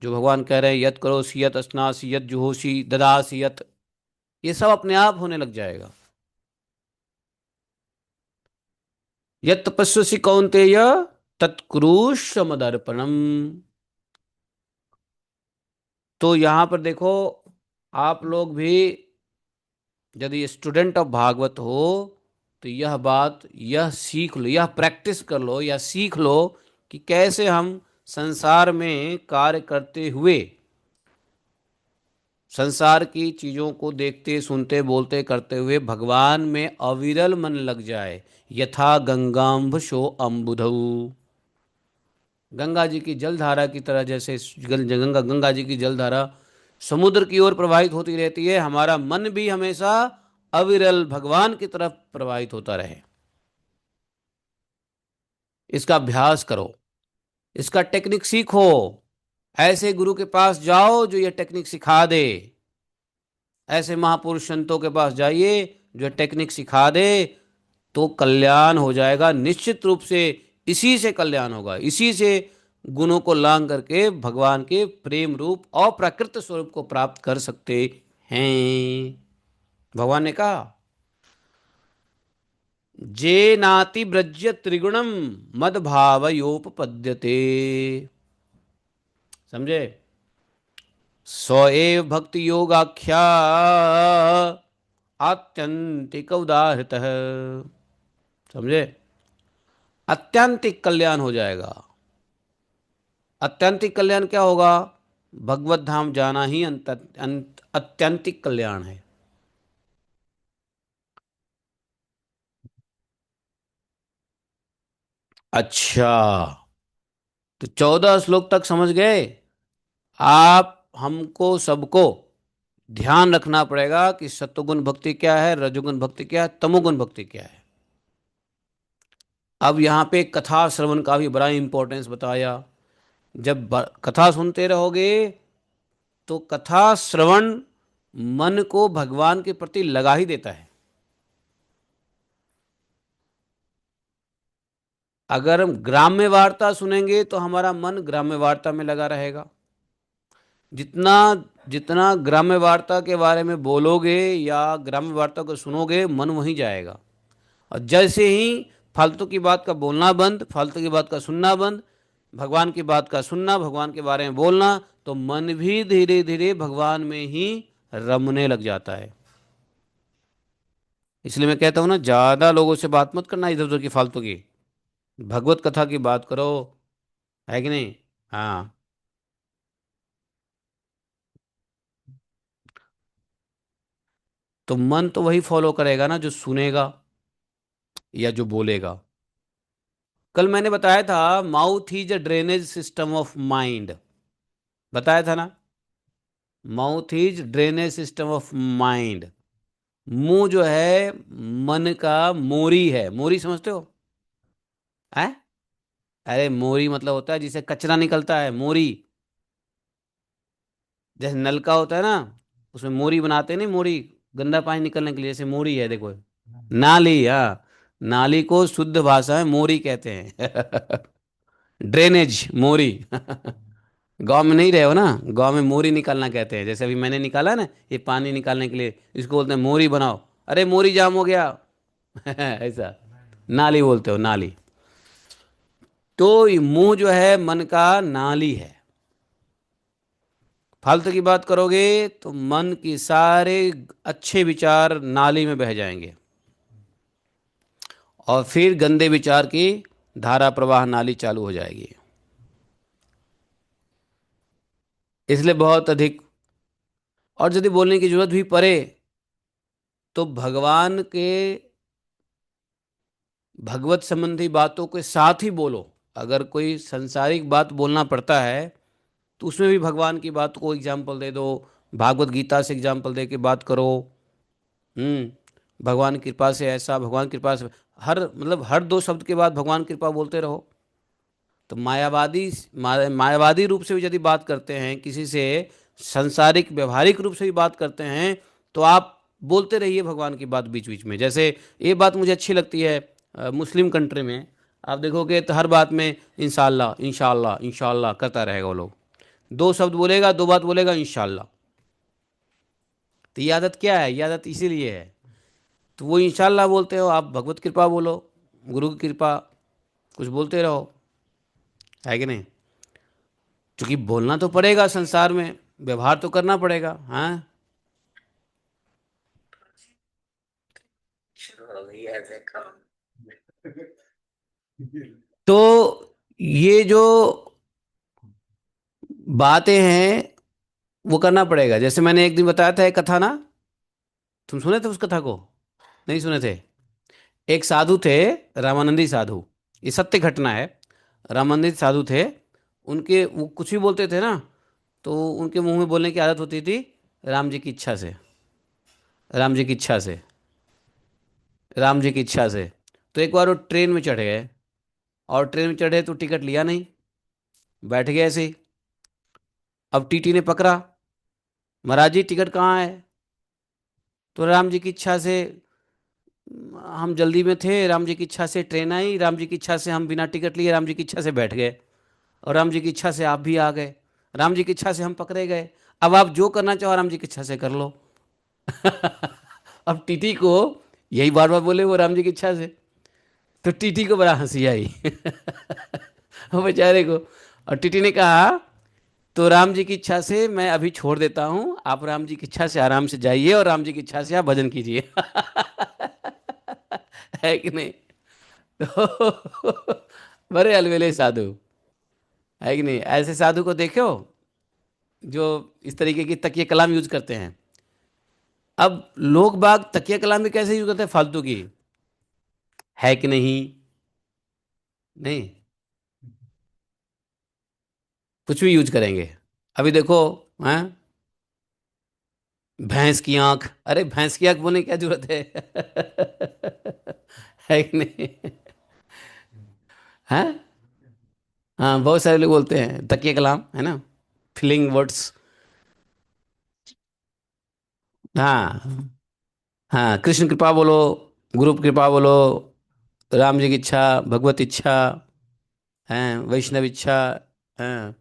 जो भगवान कह रहे हैं यत करोसि यत अस्नासि यत जुहोसि ददासि यत, ये सब अपने आप होने लग जाएगा। यत तपस्वसि कौन्तेय तत्कुरुष्व मदर्पणम। तो यहाँ पर देखो, आप लोग भी यदि स्टूडेंट ऑफ भागवत हो तो यह बात, यह सीख लो, यह प्रैक्टिस कर लो, यह सीख लो कि कैसे हम संसार में कार्य करते हुए, संसार की चीजों को देखते सुनते बोलते करते हुए भगवान में अविरल मन लग जाए। यथा गंगाम्भ शो अम्बुधौ। गंगा जी की जलधारा की तरह, जैसे गंगा गंगा जी की जलधारा समुद्र की ओर प्रवाहित होती रहती है, हमारा मन भी हमेशा अविरल भगवान की तरफ प्रवाहित होता रहे। इसका अभ्यास करो, इसका टेक्निक सीखो। ऐसे गुरु के पास जाओ जो ये टेक्निक सिखा दे। ऐसे महापुरुष संतों के पास जाइए जो टेक्निक सिखा दे, तो कल्याण हो जाएगा निश्चित रूप से। इसी से कल्याण होगा, इसी से गुणों को लांग करके भगवान के प्रेम रूप और प्राकृत स्वरूप को प्राप्त कर सकते हैं। भगवान ने कहा जे नाति व्रज्य त्रिगुणम मद भावयोपपद्यते। समझे? सो एव भक्ति योगाख्या आत्यंतिक उदाहृत। समझे? अत्यंतिक कल्याण हो जाएगा। अत्यंतिक कल्याण क्या होगा? भगवत धाम जाना ही अत्यंतिक कल्याण है। अच्छा, तो 14 श्लोक तक समझ गए आप? हमको सबको ध्यान रखना पड़ेगा कि सत्वगुण भक्ति क्या है, रजोगुण भक्ति क्या है, तमोगुण भक्ति क्या है। अब यहाँ पे कथा श्रवण का भी बड़ा इंपॉर्टेंस बताया। जब कथा सुनते रहोगे तो कथा श्रवण मन को भगवान के प्रति लगा ही देता है। अगर हम ग्राम्य वार्ता सुनेंगे तो हमारा मन ग्राम्य वार्ता में लगा रहेगा। जितना जितना ग्राम्य वार्ता के बारे में बोलोगे या ग्राम्य वार्ता को सुनोगे, मन वहीं जाएगा। और जैसे ही फालतू की बात का बोलना बंद, फालतू की बात का सुनना बंद, भगवान की बात का सुनना, भगवान के बारे में बोलना, तो मन भी धीरे धीरे भगवान में ही रमने लग जाता है। इसलिए मैं कहता हूँ ना, ज़्यादा लोगों से बात मत करना इधर उधर की फालतू की, भगवत कथा की बात करो, है कि नहीं। हाँ। तो मन तो वही फॉलो करेगा ना जो सुनेगा या जो बोलेगा। कल मैंने बताया था mouth is a drainage system of mind, बताया था ना। Mouth is drainage system of mind. मुंह जो है मन का मोरी है। मोरी समझते हो? है? अरे मोरी मतलब होता है जिसे कचरा निकलता है, मोरी। जैसे नल का होता है ना, उसमें मोरी बनाते हैं नहीं, मोरी, गंदा पानी निकलने के लिए, जैसे मोरी है देखो। नाली, हाँ। नाली को शुद्ध भाषा में मोरी कहते हैं। ड्रेनेज, मोरी। गांव में नहीं रहे हो ना, गांव में मोरी निकालना कहते हैं। जैसे अभी मैंने निकाला ना ये पानी निकालने के लिए, इसको बोलते हैं मोरी बनाओ। अरे मोरी जाम हो गया। ऐसा। नाली बोलते हो, नाली। तो ये मुंह जो है मन का नाली है। फालतू की बात करोगे तो मन की सारे अच्छे विचार नाली में बह जाएंगे, और फिर गंदे विचार की धारा प्रवाह नाली चालू हो जाएगी। इसलिए बहुत अधिक, और यदि बोलने की जरूरत भी पड़े तो भगवान के, भगवत संबंधी बातों के साथ ही बोलो। अगर कोई संसारिक बात बोलना पड़ता है तो उसमें भी भगवान की बात को एग्जाम्पल दे दो। भागवत गीता से एग्जाम्पल दे के बात करो। भगवान की कृपा से ऐसा, भगवान की कृपा से, हर मतलब हर दो शब्द के बाद भगवान की कृपा बोलते रहो। तो मायावादी रूप से भी यदि बात करते हैं किसी से, संसारिक व्यवहारिक रूप से भी बात करते हैं, तो आप बोलते रहिए भगवान की बात बीच बीच में। जैसे ये बात मुझे अच्छी लगती है, मुस्लिम कंट्री में आप देखोगे तो हर बात में इंशाल्लाह इंशाल्लाह इंशाल्लाह करता रहेगा वो लोग। दो शब्द बोलेगा, दो बात बोलेगा, इंशाल्लाह। तो ये आदत क्या है? ये आदत इसीलिए है। तो वो इंशाल्लाह बोलते हो, आप भगवत कृपा बोलो, गुरु की कृपा, कुछ बोलते रहो, है कि नहीं? क्योंकि बोलना तो पड़ेगा संसार में, व्यवहार तो करना पड़ेगा। हाँ, तो ये जो बातें हैं वो करना पड़ेगा। जैसे मैंने एक दिन बताया था एक कथा ना, तुम सुने थे उस कथा को? नहीं सुने थे? एक साधु थे, रामानंदी साधु। ये सत्य घटना है। रामानंदी साधु थे। उनके वो कुछ भी बोलते थे ना, तो उनके मुंह में बोलने की आदत होती थी, राम जी की इच्छा से, राम जी की इच्छा से, राम जी की इच्छा से। तो एक बार वो ट्रेन में चढ़ गए, और ट्रेन में चढ़े तो टिकट लिया नहीं, बैठ गए ऐसे ही। अब टीटी ने पकड़ा, महाराज जी टिकट कहाँ है? तो राम जी की इच्छा से, हम जल्दी में थे, राम जी की इच्छा से ट्रेन आई, राम जी की इच्छा से हम बिना टिकट लिए राम जी की इच्छा से बैठ गए, और राम जी की इच्छा से आप भी आ गए, राम जी की इच्छा से हम पकड़े गए। अब आप जो करना चाहो राम जी की इच्छा से कर लो। अब टीटी को यही बार बार बोले वो राम जी की इच्छा से, तो टीटी को बड़ा हंसी आई। वो बेचारे को। और टीटी ने कहा, तो राम जी की इच्छा से मैं अभी छोड़ देता हूँ, आप राम जी की इच्छा से आराम से जाइए और राम जी की इच्छा से आप भजन कीजिए। है कि नहीं? तो बड़े अलवेले साधु, है कि नहीं? ऐसे साधु को देखो जो इस तरीके की तकिया कलाम यूज करते हैं। अब लोग बाग तकिया कलाम भी कैसे यूज करते हैं फालतू की, है कि नहीं? नहीं, कुछ भी यूज करेंगे। अभी देखो, हैं, भैंस की आंख, अरे भैंस की आंख बोलने की क्या जरूरत है? है कि नहीं? हैं? हाँ, बहुत सारे लोग बोलते हैं तकिया कलाम, है ना, फिलिंग वर्ड्स। हाँ, हाँ, कृष्ण कृपा बोलो, गुरु कृपा बोलो, राम जी की इच्छा, भगवत इच्छा, है, वैष्णव इच्छा, है।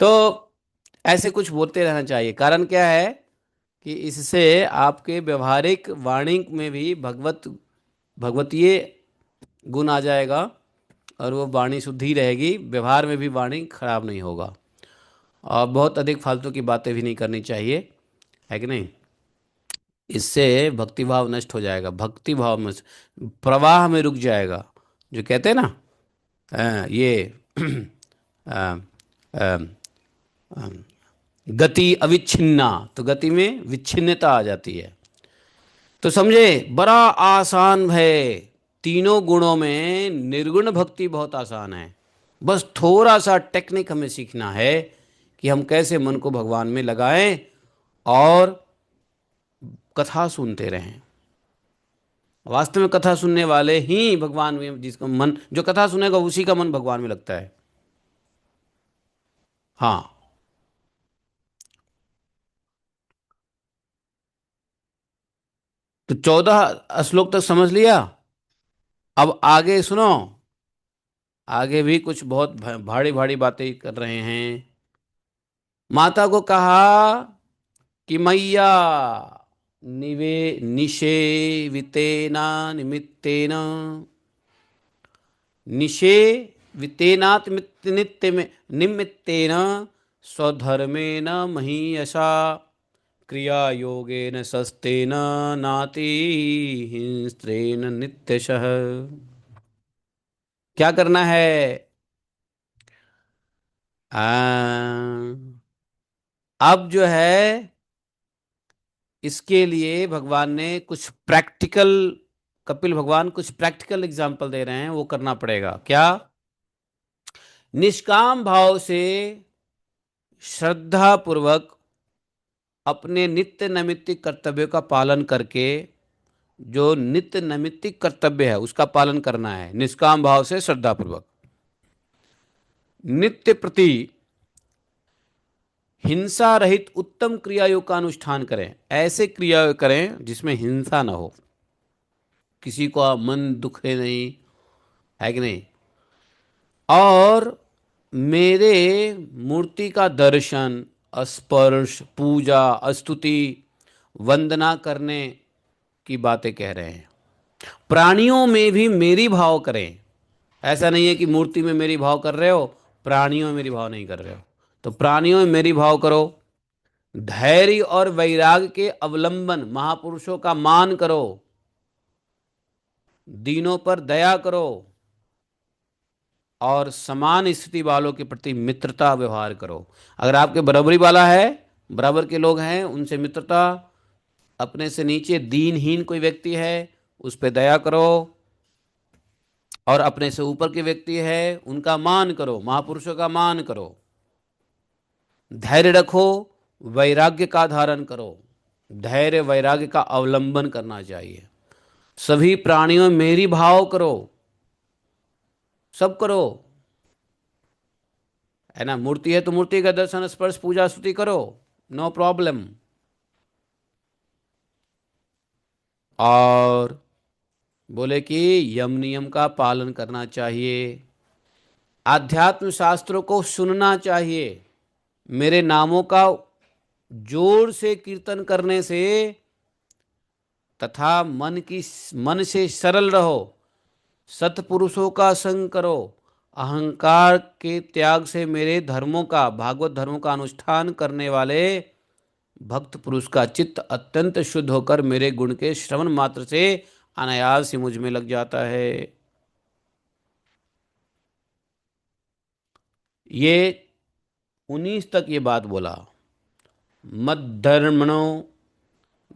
तो ऐसे कुछ बोलते रहना चाहिए। कारण क्या है कि इससे आपके व्यवहारिक वाणी में भी भगवतीय गुण आ जाएगा, और वो वाणी शुद्ध ही रहेगी, व्यवहार में भी वाणी खराब नहीं होगा। और बहुत अधिक फालतू की बातें भी नहीं करनी चाहिए, है कि नहीं? इससे भक्ति भाव नष्ट हो जाएगा, भक्ति भाव में प्रवाह में रुक जाएगा। जो कहते हैं ना, ये अ, अ, गति अविच्छिन्ना, तो गति में विच्छिन्नता आ जाती है। तो समझे, बड़ा आसान है। तीनों गुणों में निर्गुण भक्ति बहुत आसान है। बस थोड़ा सा टेक्निक हमें सीखना है कि हम कैसे मन को भगवान में लगाएं और कथा सुनते रहें। वास्तव में कथा सुनने वाले ही भगवान में, जिसका मन, जो कथा सुनेगा उसी का मन भगवान में लगता है। हाँ। तो 14 श्लोक तक समझ लिया। अब आगे सुनो। आगे भी कुछ बहुत भारी भारी बातें कर रहे हैं। माता को कहा कि मैया, निवे निषेवितेना निमित्तेन, निषेवितेनात् नित्य में निमित्तेन स्वधर्मेण महीयसा क्रिया योगेन सस्तेन नाति हिंस्त्रेण नित्यशः। क्या करना है? अब जो है, इसके लिए भगवान ने कुछ प्रैक्टिकल, कपिल भगवान कुछ प्रैक्टिकल एग्जाम्पल दे रहे हैं, वो करना पड़ेगा। क्या? निष्काम भाव से श्रद्धा पूर्वक अपने नित्य नैमित्तिक कर्तव्यों का पालन करके, जो नित्य नैमित्तिक कर्तव्य है उसका पालन करना है निष्काम भाव से श्रद्धा पूर्वक। नित्य प्रति हिंसा रहित उत्तम क्रियायोग का अनुष्ठान करें। ऐसे क्रिया करें जिसमें हिंसा ना हो, किसी का मन दुखे नहीं, है कि नहीं। और मेरे मूर्ति का दर्शन, स्पर्श, पूजा, स्तुति, वंदना करने की बातें कह रहे हैं। प्राणियों में भी मेरी भाव करें। ऐसा नहीं है कि मूर्ति में मेरी भाव कर रहे हो, प्राणियों में मेरी भाव नहीं कर रहे हो। तो प्राणियों में मेरी भाव करो। धैर्य और वैराग्य के अवलंबन महापुरुषों का मान करो। दीनों पर दया करो और समान स्थिति वालों के प्रति मित्रता व्यवहार करो। अगर आपके बराबरी वाला है, बराबर के लोग हैं, उनसे मित्रता। अपने से नीचे दीनहीन कोई व्यक्ति है, उस पर दया करो। और अपने से ऊपर के व्यक्ति है, उनका मान करो, महापुरुषों का मान करो। धैर्य रखो, वैराग्य का धारण करो। धैर्य वैराग्य का अवलंबन करना चाहिए। सभी प्राणियों में मेरी भाव करो। सब करो, है ना। मूर्ति है तो मूर्ति का दर्शन, स्पर्श, पूजा, स्तुति करो, नो प्रॉब्लम। और बोले कि यम नियम का पालन करना चाहिए। आध्यात्म शास्त्रों को सुनना चाहिए। मेरे नामों का जोर से कीर्तन करने से तथा मन से सरल रहो। सत्पुरुषों का संग करो। अहंकार के त्याग से मेरे धर्मों का, भागवत धर्मों का अनुष्ठान करने वाले भक्त पुरुष का चित्त अत्यंत शुद्ध होकर मेरे गुण के श्रवण मात्र से अनायास ही मुझ में लग जाता है। ये 19 तक ये बात बोला। मद्धर्मणो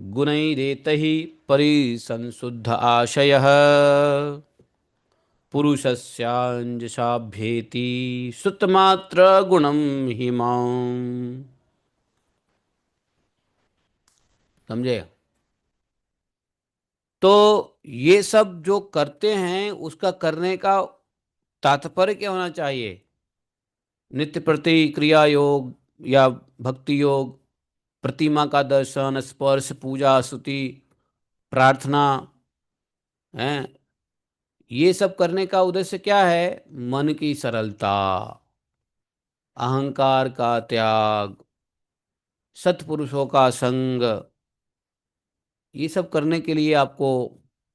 गुणैरेतहि परिसंशुद्ध आशयः पुरुषस्याञ्जसाभ्येति सुतमात्र गुणम हिमाम। समझे? तो ये सब जो करते हैं उसका करने का तात्पर्य क्या होना चाहिए? नित्य प्रति क्रिया योग या भक्ति योग, प्रतिमा का दर्शन, स्पर्श, पूजा, स्तुति, प्रार्थना, है, ये सब करने का उद्देश्य क्या है? मन की सरलता, अहंकार का त्याग, सत्पुरुषों का संग, ये सब करने के लिए आपको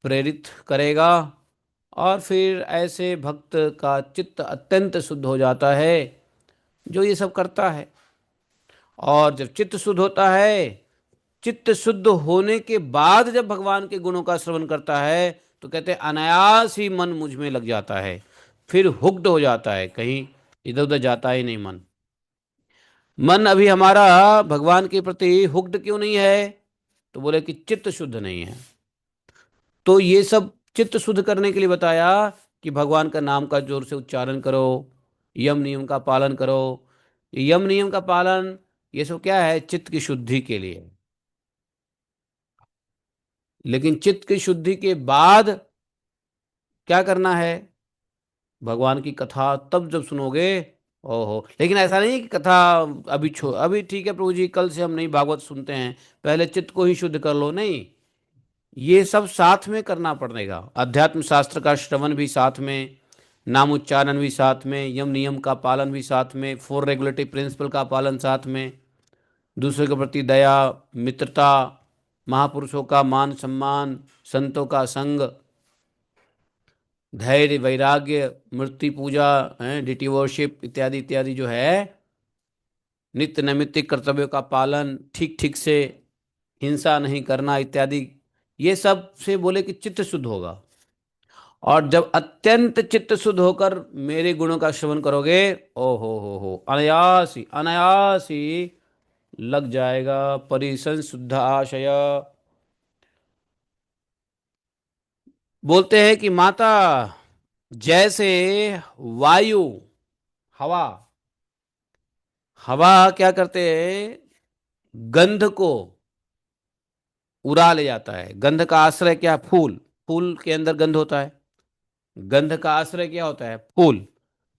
प्रेरित करेगा। और फिर ऐसे भक्त का चित्त अत्यंत शुद्ध हो जाता है जो ये सब करता है। और जब चित्त शुद्ध होता है, चित्त शुद्ध होने के बाद जब भगवान के गुणों का श्रवण करता है, तो कहते हैं अनायास ही मन मुझ में लग जाता है। फिर हुक्ड हो जाता है, कहीं इधर उधर जाता ही नहीं मन। मन अभी हमारा भगवान के प्रति हुक्ड क्यों नहीं है? तो बोले कि चित्त शुद्ध नहीं है। तो ये सब चित्त शुद्ध करने के लिए बताया कि भगवान का नाम का जोर से उच्चारण करो, यम नियम का पालन करो। यम नियम का पालन ये सब क्या है? चित्त की शुद्धि के लिए। लेकिन चित्त की शुद्धि के बाद क्या करना है? भगवान की कथा तब जब सुनोगे, ओहो। लेकिन ऐसा नहीं है कि कथा अभी ठीक है प्रभु जी, कल से हम नहीं भागवत सुनते हैं, पहले चित्त को ही शुद्ध कर लो, नहीं। ये सब साथ में करना पड़ेगा। अध्यात्म शास्त्र का श्रवण भी साथ में, नाम उच्चारण भी साथ में, यम नियम का पालन भी साथ में, फोर रेगुलेटरी प्रिंसिपल का पालन साथ में, दूसरे के प्रति दया, मित्रता, महापुरुषों का मान सम्मान, संतों का संग, धैर्य, वैराग्य, मूर्ति पूजा, डिटी वर्शिप इत्यादि इत्यादि जो है, नित्य नैमित्तिक कर्तव्यों का पालन ठीक ठीक से, हिंसा नहीं करना इत्यादि, ये सब से बोले कि चित्त शुद्ध होगा। और जब अत्यंत चित्त शुद्ध होकर मेरे गुणों का श्रवण करोगे, ओ हो, अनायास ही अनायास ही लग जाएगा परिसंशुद्ध आशय। बोलते हैं कि माता जैसे वायु, हवा, हवा क्या करते हैं? गंध को उड़ा ले जाता है। गंध का आश्रय क्या? फूल। फूल के अंदर गंध होता है। गंध का आश्रय क्या होता है? फूल।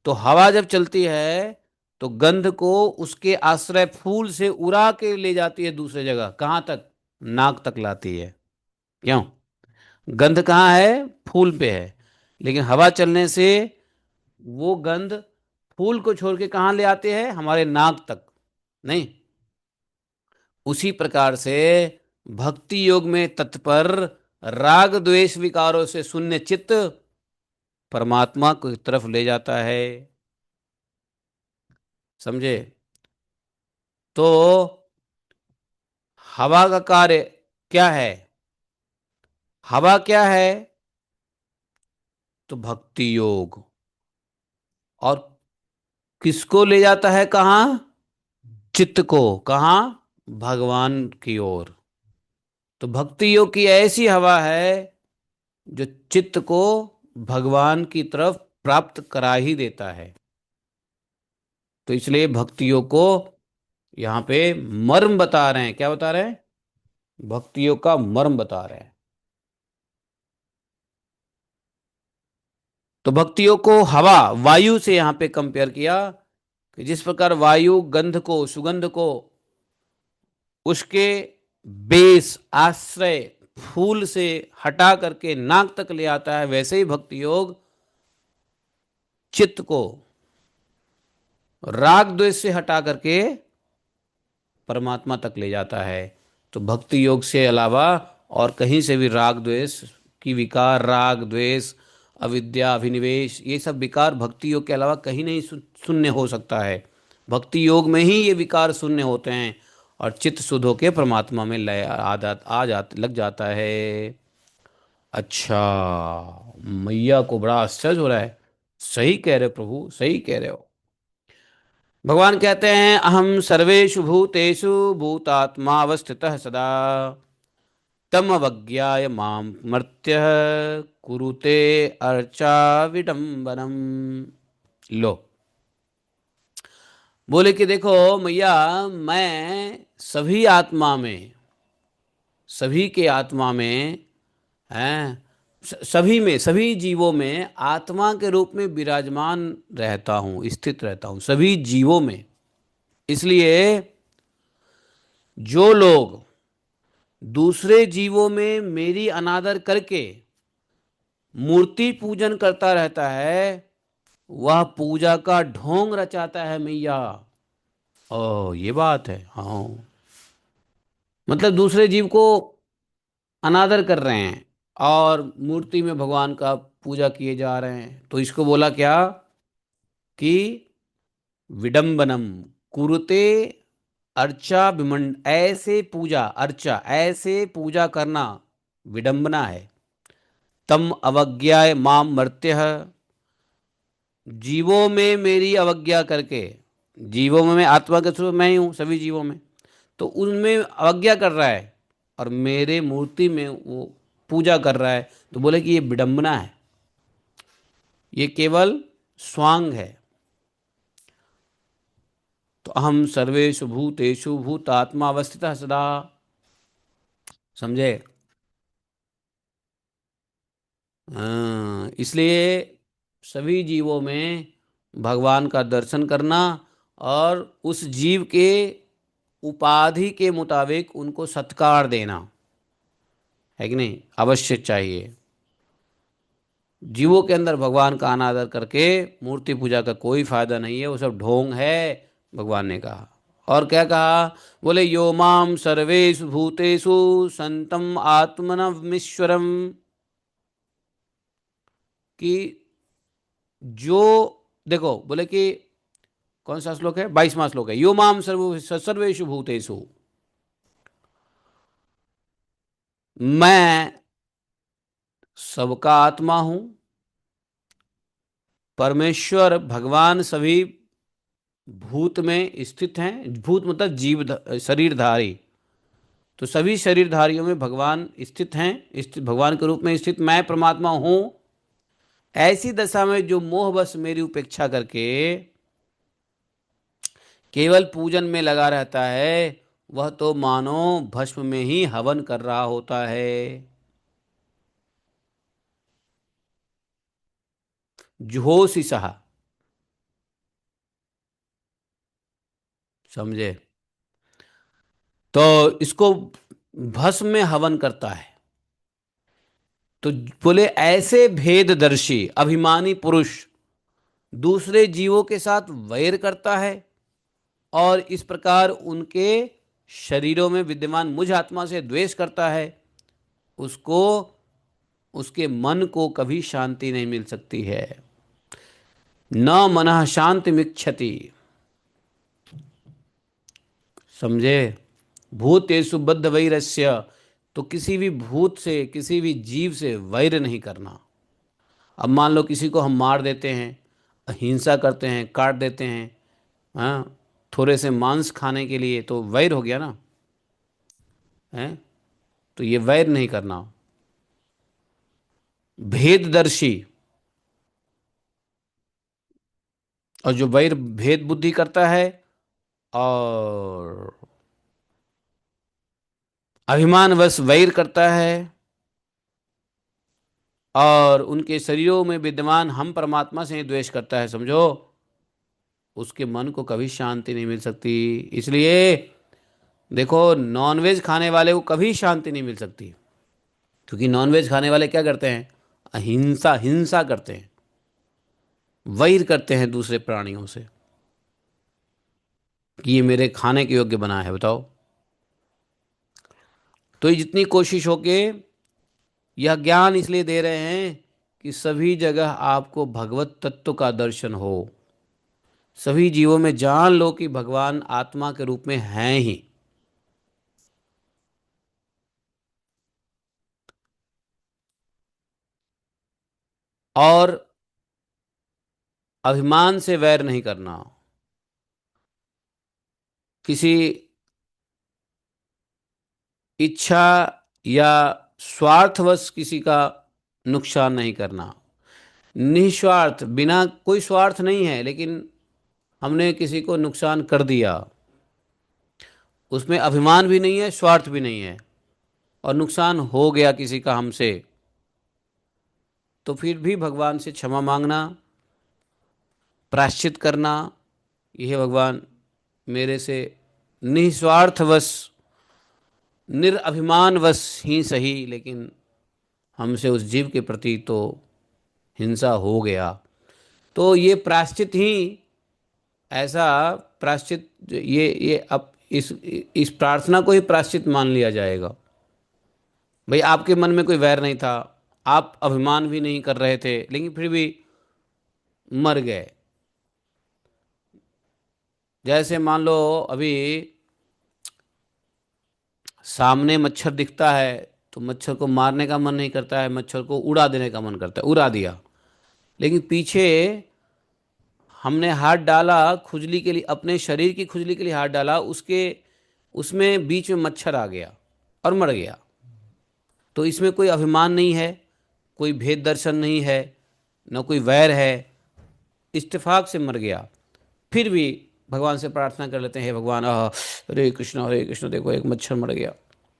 तो हवा जब चलती है तो गंध को उसके आश्रय फूल से उड़ा के ले जाती है दूसरे जगह। कहाँ तक? नाक तक लाती है। क्यों? गंध कहाँ है? फूल पे है। लेकिन हवा चलने से वो गंध फूल को छोड़ के कहाँ ले आते हैं? हमारे नाक तक। नहीं, उसी प्रकार से भक्ति योग में तत्पर, राग द्वेष विकारों से शून्य चित्त परमात्मा की तरफ ले जाता है। समझे? तो हवा का कार्य क्या है? हवा क्या है? तो भक्ति योग। और किसको ले जाता है? कहाँ? चित्त को। कहाँ? भगवान की ओर। तो भक्ति योग की ऐसी हवा है जो चित्त को भगवान की तरफ प्राप्त करा ही देता है। तो इसलिए भक्ति योग को यहाँ पे मर्म बता रहे हैं। क्या बता रहे हैं? भक्ति योग का मर्म बता रहे हैं। तो भक्ति योग को हवा, वायु से यहाँ पे कंपेयर किया कि जिस प्रकार वायु गंध को, सुगंध को उसके बेस, आश्रय फूल से हटा करके नाक तक ले आता है, वैसे ही भक्ति योग चित्त को राग द्वेष से हटा करके परमात्मा तक ले जाता है। तो भक्ति योग से अलावा और कहीं से भी राग द्वेष की विकार, राग द्वेष, अविद्या, अभिनिवेश, ये सब विकार भक्ति योग के अलावा कहीं नहीं शून्य हो सकता है। भक्ति योग में ही ये विकार शून्य होते हैं और चित्त शुद्ध होके परमात्मा में लय आ जात लग जाता है। अच्छा, मैया को बड़ा आश्चर्य हो रहा है। सही कह रहे हो प्रभु, सही कह रहे हो। भगवान कहते हैं अहम सर्वेषु भूतेषु भूतात्मा अवस्थितः सदा तम अवज्ञाय माम मर्त्य कुरुते अर्चा विडम्बनम। लो, बोले कि देखो मैया, मैं सभी आत्मा में, सभी के आत्मा में हैं, सभी में, सभी जीवों में आत्मा के रूप में विराजमान रहता हूँ, स्थित रहता हूँ सभी जीवों में। इसलिए जो लोग दूसरे जीवों में मेरी अनादर करके मूर्ति पूजन करता रहता है, वह पूजा का ढोंग रचाता है मैया। ओ, ये बात है। हाँ, मतलब दूसरे जीव को अनादर कर रहे हैं और मूर्ति में भगवान का पूजा किए जा रहे हैं। तो इसको बोला क्या कि विडंबनम कुरुते अर्चा विमंड, ऐसे पूजा, अर्चा ऐसे पूजा करना विडंबना है। तम अवज्ञाय माम मर्त्य, जीवों में मेरी अवज्ञा करके, जीवों में मैं आत्मा के स्वरूप मैं ही हूँ सभी जीवों में, तो उनमें अवज्ञा कर रहा है और मेरे मूर्ति में वो पूजा कर रहा है, तो बोले कि ये विडंबना है, ये केवल स्वांग है। तो अहम सर्वेषु भूतेषु भूतात्मा अवस्थितः सदा। समझे? हाँ, इसलिए सभी जीवों में भगवान का दर्शन करना और उस जीव के उपाधि के मुताबिक उनको सत्कार देना, है कि नहीं, अवश्य चाहिए। जीवों के अंदर भगवान का अनादर करके मूर्ति पूजा का कोई फायदा नहीं है, वो सब ढोंग है, भगवान ने कहा। और क्या कहा? बोले यो माम सर्वेषु भूतेषु संतम आत्मनमीश्वरम, कि जो, देखो बोले कि कौन सा श्लोक है, 22वां श्लोक है, यो माम सर्वेषु भूतेषु, मैं सबका आत्मा हूं। परमेश्वर भगवान सभी भूत में स्थित हैं, भूत मतलब जीव, शरीरधारी। तो सभी शरीरधारियों में भगवान स्थित हैं, स्थित भगवान के रूप में स्थित मैं परमात्मा हूं। ऐसी दशा में जो मोहवश मेरी उपेक्षा करके केवल पूजन में लगा रहता है, वह तो मानो भस्म में ही हवन कर रहा होता है। जुहोसी सहा। समझे? तो इसको भस्म में हवन करता है। तो बोले ऐसे भेददर्शी अभिमानी पुरुष दूसरे जीवों के साथ वैर करता है और इस प्रकार उनके शरीरों में विद्यमान मुझ आत्मा से द्वेष करता है, उसको, उसके मन को कभी शांति नहीं मिल सकती है। न मनः शांति मिच्छति। समझे? भूतेषु बद्ध वैरस्य, तो किसी भी भूत से, किसी भी जीव से वैर नहीं करना। अब मान लो किसी को हम मार देते हैं, हिंसा करते हैं, काट देते हैं, हाँ, थोड़े से मांस खाने के लिए, तो वैर हो गया ना, है? तो ये वैर नहीं करना। भेददर्शी, और जो वैर भेद बुद्धि करता है और अभिमानवश वैर करता है और उनके शरीरों में विद्यमान हम परमात्मा से ही द्वेष करता है, समझो, उसके मन को कभी शांति नहीं मिल सकती। इसलिए देखो, नॉनवेज खाने वाले को कभी शांति नहीं मिल सकती, क्योंकि नॉनवेज खाने वाले क्या करते हैं? अहिंसा, हिंसा करते हैं, वैर करते हैं दूसरे प्राणियों से, कि ये मेरे खाने के योग्य बना है, बताओ। तो ये जितनी कोशिश हो के यह ज्ञान इसलिए दे रहे हैं कि सभी जगह आपको भगवत तत्व का दर्शन हो, सभी जीवों में जान लो कि भगवान आत्मा के रूप में हैं ही। और अभिमान से वैर नहीं करना, किसी इच्छा या स्वार्थवश किसी का नुकसान नहीं करना। निस्वार्थ, बिना कोई स्वार्थ नहीं है, लेकिन हमने किसी को नुकसान कर दिया, उसमें अभिमान भी नहीं है, स्वार्थ भी नहीं है, और नुकसान हो गया किसी का हमसे, तो फिर भी भगवान से क्षमा मांगना, प्रायश्चित करना, यह भगवान मेरे से निस्वार्थवश, निरअभिमानवश ही सही, लेकिन हमसे उस जीव के प्रति तो हिंसा हो गया। तो ये प्रायश्चित ही, ऐसा प्रायश्चित, ये अब इस प्रार्थना को ही प्रायश्चित मान लिया जाएगा। भाई आपके मन में कोई वैर नहीं था, आप अभिमान भी नहीं कर रहे थे, लेकिन फिर भी मर गए। जैसे मान लो अभी सामने मच्छर दिखता है, तो मच्छर को मारने का मन नहीं करता है, मच्छर को उड़ा देने का मन करता है, उड़ा दिया। लेकिन पीछे हमने हाथ डाला खुजली के लिए, अपने शरीर की खुजली के लिए हाथ डाला, उसके उसमें बीच में मच्छर आ गया और मर गया। तो इसमें कोई अभिमान नहीं है, कोई भेद दर्शन नहीं है, न कोई वैर है, इत्तेफाक से मर गया। फिर भी भगवान से प्रार्थना कर लेते हैं, हे भगवान, हरे कृष्ण, देखो एक मच्छर मर गया।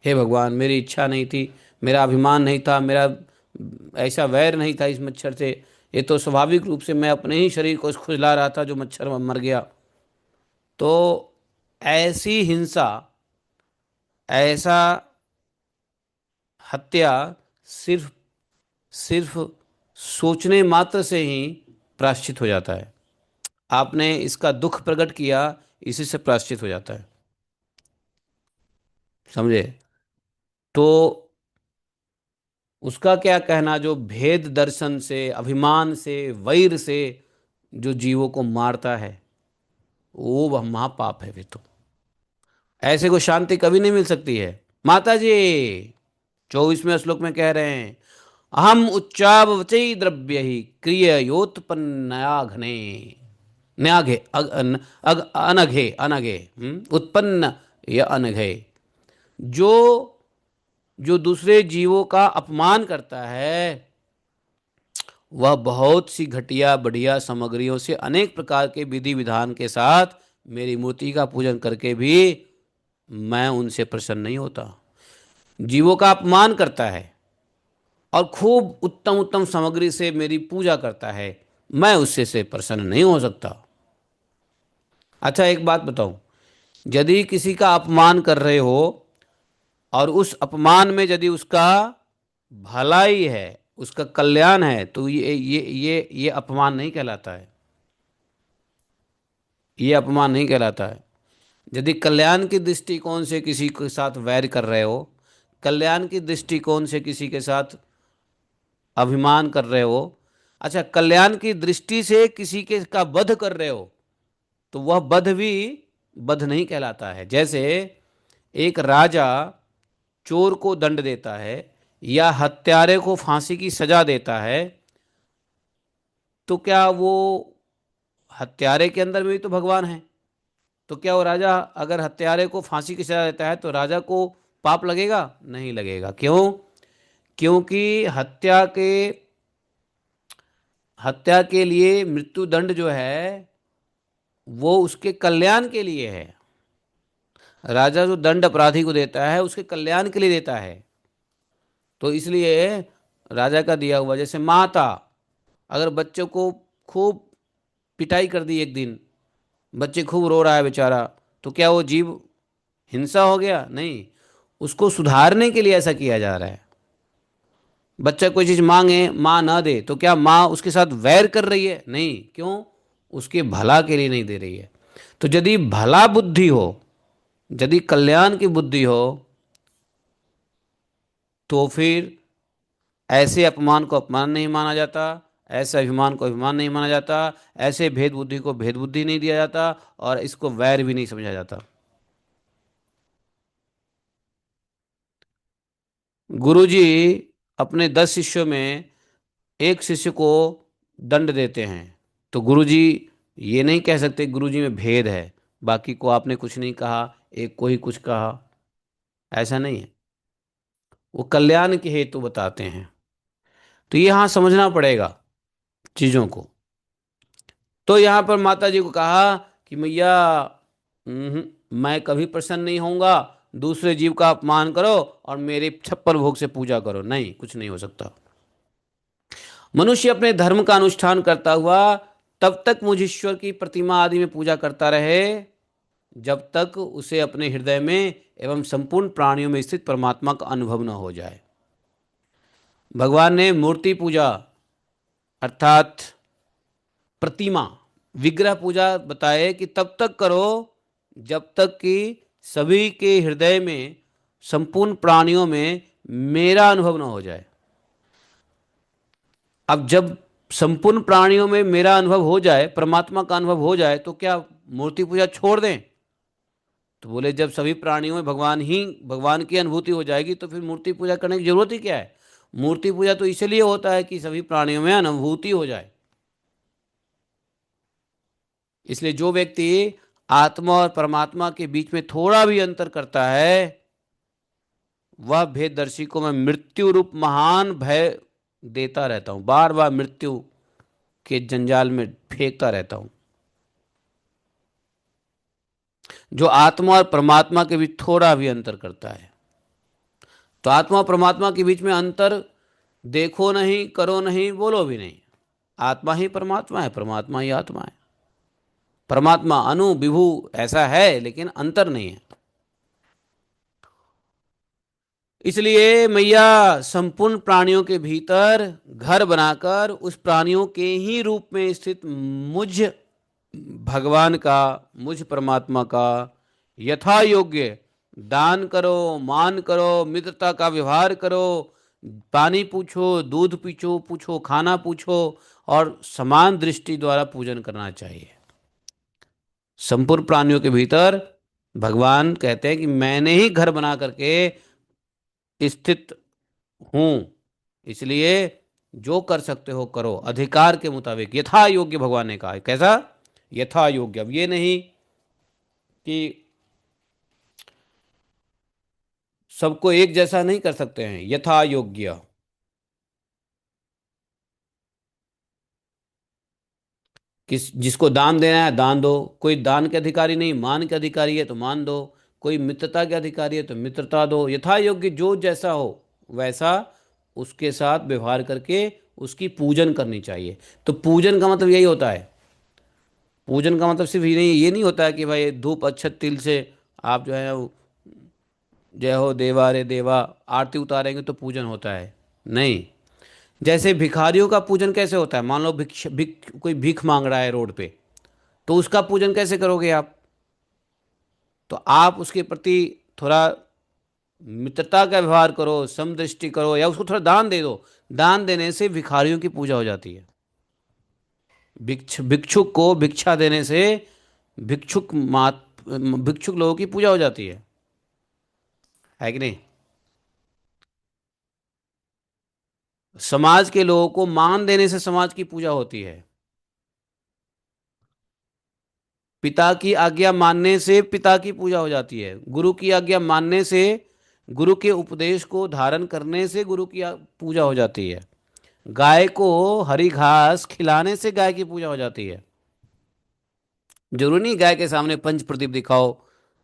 हे भगवान, मेरी इच्छा नहीं थी, मेरा अभिमान नहीं था, मेरा ऐसा वैर नहीं था इस मच्छर से, ये तो स्वाभाविक रूप से मैं अपने ही शरीर को खुजला रहा था जो मच्छर मर गया। तो ऐसी हिंसा, ऐसा हत्या सिर्फ सिर्फ सोचने मात्र से ही प्रायश्चित हो जाता है। आपने इसका दुख प्रकट किया, इसी से प्रायश्चित हो जाता है। समझे? तो उसका क्या कहना, जो भेद दर्शन से, अभिमान से, वैर से जो जीवों को मारता है, वो वह महापाप है। वे तो ऐसे को शांति कभी नहीं मिल सकती है। माता जी 24वें श्लोक में कह रहे हैं, अहम उच्चावचई द्रव्य ही क्रिययोत्पन्नयाघ्ने, न्याघे अनघे अनघे, उत्पन्न या अनघे। जो जो दूसरे जीवों का अपमान करता है, वह बहुत सी घटिया बढ़िया सामग्रियों से, अनेक प्रकार के विधि विधान के साथ मेरी मूर्ति का पूजन करके भी मैं उनसे प्रसन्न नहीं होता। जीवों का अपमान करता है और खूब उत्तम उत्तम सामग्री से मेरी पूजा करता है, मैं उससे से प्रसन्न नहीं हो सकता। अच्छा एक बात बताऊं, यदि किसी का अपमान कर रहे हो और उस अपमान में यदि उसका भलाई है, उसका कल्याण है, तो ये अपमान नहीं कहलाता है। ये अपमान नहीं कहलाता है। यदि कल्याण की दृष्टिकोण से किसी के साथ वैर कर रहे हो, कल्याण की दृष्टिकोण से किसी के साथ अभिमान कर रहे हो, अच्छा कल्याण की दृष्टि से किसी के का वध कर रहे हो, तो वह वध भी वध नहीं कहलाता है। जैसे एक राजा चोर को दंड देता है या हत्यारे को फांसी की सजा देता है, तो क्या वो हत्यारे के अंदर में भी तो भगवान है। तो क्या वो राजा अगर हत्यारे को फांसी की सजा देता है तो राजा को पाप लगेगा? नहीं लगेगा। क्यों? क्योंकि हत्या के लिए मृत्यु दंड जो है वो उसके कल्याण के लिए है। राजा जो दंड अपराधी को देता है उसके कल्याण के लिए देता है। तो इसलिए राजा का दिया हुआ, जैसे माता अगर बच्चों को खूब पिटाई कर दी एक दिन, बच्चे खूब रो रहा है बेचारा, तो क्या वो जीव हिंसा हो गया? नहीं, उसको सुधारने के लिए ऐसा किया जा रहा है। बच्चा कोई चीज मांगे, माँ ना दे, तो क्या माँ उसके साथ वैर कर रही है? नहीं। क्यों? उसके भला के लिए नहीं दे रही है। तो यदि भला बुद्धि हो, यदि कल्याण की बुद्धि हो, तो फिर ऐसे अपमान को अपमान नहीं माना जाता, ऐसे अभिमान को अभिमान नहीं माना जाता, ऐसे भेद बुद्धि को भेद बुद्धि नहीं दिया जाता, और इसको वैर भी नहीं समझा जाता। गुरुजी अपने 10 शिष्यों में एक शिष्य को दंड देते हैं, तो गुरुजी ये नहीं कह सकते गुरुजी में भेद है, बाकी को आपने कुछ नहीं कहा, एक को ही कुछ कहा। ऐसा नहीं है, वो कल्याण के हेतु बताते हैं। तो ये यहाँ समझना पड़ेगा चीज़ों को। तो यहाँ पर माता जी को कहा कि मैया, मैं कभी प्रसन्न नहीं होऊंगा, दूसरे जीव का अपमान करो और मेरे 56 भोग से पूजा करो, नहीं, कुछ नहीं हो सकता। मनुष्य अपने धर्म का अनुष्ठान करता हुआ तब तक मुझ ईश्वर की प्रतिमा आदि में पूजा करता रहे जब तक उसे अपने हृदय में एवं संपूर्ण प्राणियों में स्थित परमात्मा का अनुभव न हो जाए। भगवान ने मूर्ति पूजा अर्थात प्रतिमा, विग्रह पूजा बताए कि तब तक करो जब तक कि सभी के हृदय में, संपूर्ण प्राणियों में मेरा अनुभव न हो जाए। अब जब संपूर्ण प्राणियों में मेरा अनुभव हो जाए, परमात्मा का अनुभव हो जाए, तो क्या मूर्ति पूजा छोड़ दें? तो बोले जब सभी प्राणियों में भगवान की अनुभूति हो जाएगी तो फिर मूर्ति पूजा करने की जरूरत ही क्या है? मूर्ति पूजा तो इसलिए होता है कि सभी प्राणियों में अनुभूति हो जाए। इसलिए जो व्यक्ति आत्मा और परमात्मा के बीच में थोड़ा भी अंतर करता है, वह भेददर्शी को मैं मृत्यु रूप महान भय देता रहता हूं, बार बार मृत्यु के जंजाल में फेंकता रहता हूं। जो आत्मा और परमात्मा के बीच थोड़ा भी अंतर करता है। तो आत्मा और परमात्मा के बीच में अंतर देखो नहीं, करो नहीं, बोलो भी नहीं। आत्मा ही परमात्मा है, परमात्मा ही आत्मा है। परमात्मा अनु विभु ऐसा है, लेकिन अंतर नहीं है। इसलिए मैया संपूर्ण प्राणियों के भीतर घर बनाकर उस प्राणियों के ही रूप में स्थित मुझ भगवान का, मुझ परमात्मा का यथा योग्य दान करो, मान करो, मित्रता का व्यवहार करो, पानी पूछो, दूध पीछो पूछो, खाना पूछो, और समान दृष्टि द्वारा पूजन करना चाहिए। संपूर्ण प्राणियों के भीतर भगवान कहते हैं कि मैंने ही घर बना करके स्थित हूं, इसलिए जो कर सकते हो करो, अधिकार के मुताबिक यथा योग्य। भगवान ने कहा है कैसा? यथा योग्य। अब ये नहीं कि सबको एक जैसा नहीं कर सकते हैं, यथा योग्य। किस जिसको दान देना है दान दो, कोई दान के अधिकारी नहीं, मान के अधिकारी है तो मान दो, कोई मित्रता के अधिकारी है तो मित्रता दो। यथा योग्य, जो जैसा हो वैसा उसके साथ व्यवहार करके उसकी पूजन करनी चाहिए। तो पूजन का मतलब यही होता है। पूजन का मतलब सिर्फ ये नहीं होता है कि भाई धूप अक्षत तिल से आप जो है वो जय हो देवा रे देवा आरती उतारेंगे तो पूजन होता है, नहीं। जैसे भिखारियों का पूजन कैसे होता है? मान लो कोई भीख मांग रहा है रोड पे, तो उसका पूजन कैसे करोगे आप? तो आप उसके प्रति थोड़ा मित्रता का व्यवहार करो, समदृष्टि करो, या उसको थोड़ा दान दे दो। दान देने से भिखारियों की पूजा हो जाती है। भिक्षुक को भिक्षा देने से भिक्षुक लोगों की पूजा हो जाती है कि नहीं? समाज के लोगों को मान देने से समाज की पूजा होती है। पिता की आज्ञा मानने से पिता की पूजा हो जाती है। गुरु की आज्ञा मानने से, गुरु के उपदेश को धारण करने से गुरु की पूजा हो जाती है। गाय को हरी घास खिलाने से गाय की पूजा हो जाती है। जरूरी नहीं गाय के सामने पंच प्रदीप दिखाओ,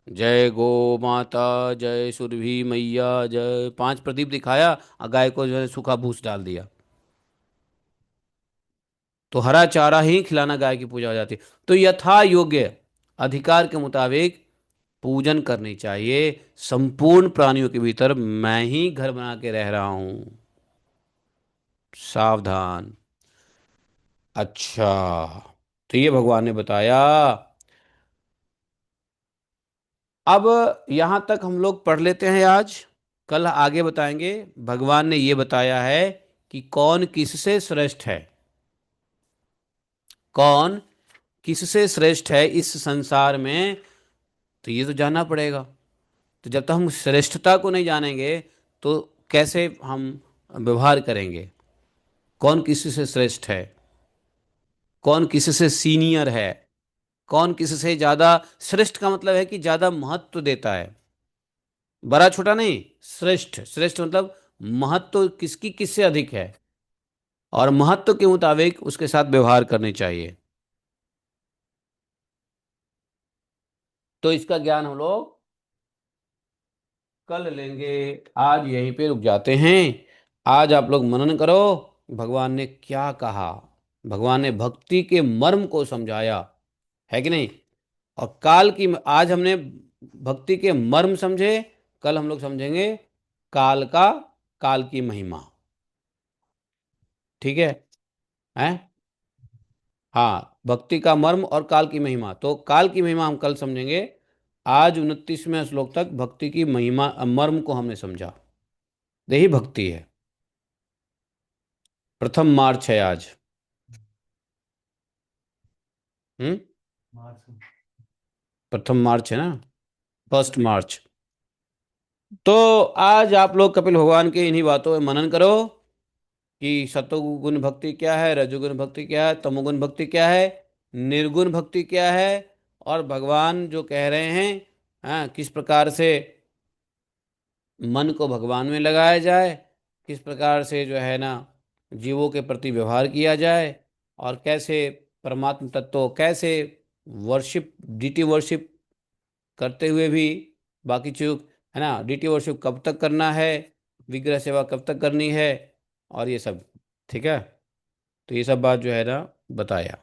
जय गो माता, जय सुरभि मैया जय, पांच प्रदीप दिखाया और गाय को जो है सूखा भूस डाल दिया, तो हरा चारा ही खिलाना गाय की पूजा हो जाती है। तो यथा योग्य अधिकार के मुताबिक पूजन करनी चाहिए। संपूर्ण प्राणियों के भीतर मैं ही घर बना के रह रहा हूं, सावधान। अच्छा, तो ये भगवान ने बताया। अब यहां तक हम लोग पढ़ लेते हैं आज, कल आगे बताएंगे। भगवान ने ये बताया है कि कौन किससे श्रेष्ठ है, कौन किससे श्रेष्ठ है इस संसार में। तो ये तो जानना पड़ेगा। तो जब तक हम श्रेष्ठता को नहीं जानेंगे तो कैसे हम व्यवहार करेंगे? कौन किससे श्रेष्ठ है, कौन किससे सीनियर है, कौन किससे ज्यादा। श्रेष्ठ का मतलब है कि ज्यादा महत्व देता है, बड़ा छोटा नहीं। श्रेष्ठ, श्रेष्ठ मतलब महत्व किसकी किससे अधिक है, और महत्व के मुताबिक उसके साथ व्यवहार करने चाहिए। तो इसका ज्ञान हम लोग कल लेंगे। आज यहीं पे रुक जाते हैं। आज आप लोग मनन करो, भगवान ने क्या कहा। भगवान ने भक्ति के मर्म को समझाया, है कि नहीं? और काल की, आज हमने भक्ति के मर्म समझे, कल हम लोग समझेंगे काल का, काल की महिमा। ठीक है? हैं? हाँ, भक्ति का मर्म और काल की महिमा। तो काल की महिमा हम कल समझेंगे। आज 29वें श्लोक तक भक्ति की महिमा मर्म को हमने समझा। यही भक्ति है। प्रथम मार्च है आज। हम्म। प्रथम मार्च है ना, 1 मार्च। तो आज आप लोग कपिल भगवान के इन्हीं बातों में मनन करो कि सतोगुण भक्ति क्या है, रजोगुण भक्ति क्या है, तमोगुण भक्ति क्या है, निर्गुण भक्ति क्या है, और भगवान जो कह रहे हैं, हाँ, किस प्रकार से मन को भगवान में लगाया जाए, किस प्रकार से जो है ना जीवों के प्रति व्यवहार किया जाए, और कैसे परमात्म तत्व कैसे वर्शिप, डीटी वर्शिप करते हुए भी बाकी चीज, है ना, डीटी वर्शिप कब तक करना है, विग्रह सेवा कब तक करनी है, और ये सब। ठीक है, तो ये सब बात जो है ना बताया।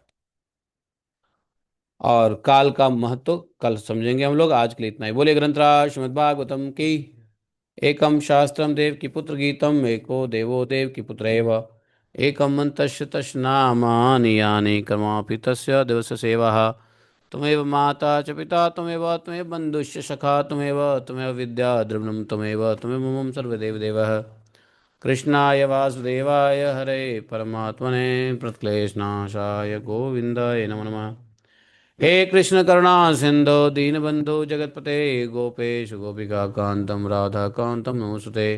और काल का महत्व कल समझेंगे हम लोग। आज के लिए इतना ही। बोले ग्रंथराज श्रीमद्भागवतम की। एकम शास्त्रम देव की पुत्र गीतम, एको देवो देव की पुत्र एव, एकम मंतस्य तस्य नामानि यानि कर्मापि तस्य दिवस सेवा। त्वमेव माता च पिता त्वमेव, त्वमेव बन्धुश्च सखा त्वमेव, त्वमेव विद्या द्रविणं त्वमेव, त्वमेव मम सर्वदेव देवः। कृष्णाय वासुदेवाय हरे परमात्मने प्रक्लेशनाशाय गोविन्दाय नमो नमः। हे कृष्ण करुणा सिंधु दीनबंधु जगतपते गोपेश गोपिका कांतम राधा कांतम नमोस्तुते।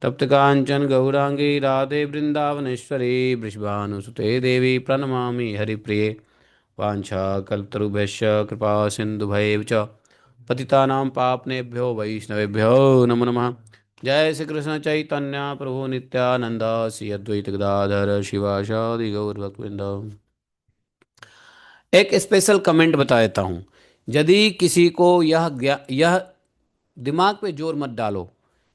तप्त कांचन गौरांगी राधे वृंदावनेश्वरी वृषभानुसुते देवी प्रणमामि हरिप्रिये। वाञ्छाकल्पतरुभ्यश्च कृपा सिन्धुभैव च पतितानां पावनेभ्यो वैष्णवेभ्यो नमो नमः। जय श्री कृष्ण चैतन्य प्रभु नित्यानंद श्री अद्वैत गदाधर शिवासादि गौरभक्तवृंद। एक स्पेशल कमेंट बता देता हूँ। यदि किसी को यह दिमाग पे जोर मत डालो।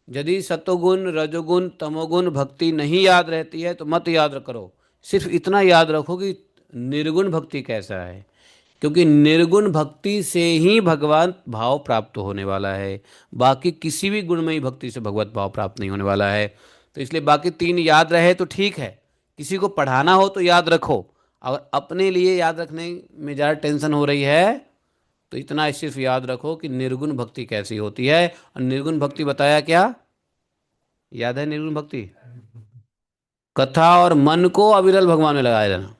यदि सतोगुण रजोगुण तमोगुण भक्ति नहीं याद रहती है तो मत याद करो। सिर्फ इतना याद रखो कि निर्गुण भक्ति कैसा है, क्योंकि निर्गुण भक्ति से ही भगवान भाव प्राप्त होने वाला है। बाकी किसी भी गुणमयी भक्ति से भगवत भाव प्राप्त नहीं होने वाला है। तो इसलिए बाकी तीन याद रहे तो ठीक है। किसी को पढ़ाना हो तो याद रखो। अगर अपने लिए याद रखने में ज़्यादा टेंशन हो रही है तो इतना सिर्फ याद रखो कि निर्गुण भक्ति कैसी होती है। और निर्गुण भक्ति बताया क्या, याद है निर्गुण भक्ति? कथा और मन को अविरल भगवान में लगाए रहना।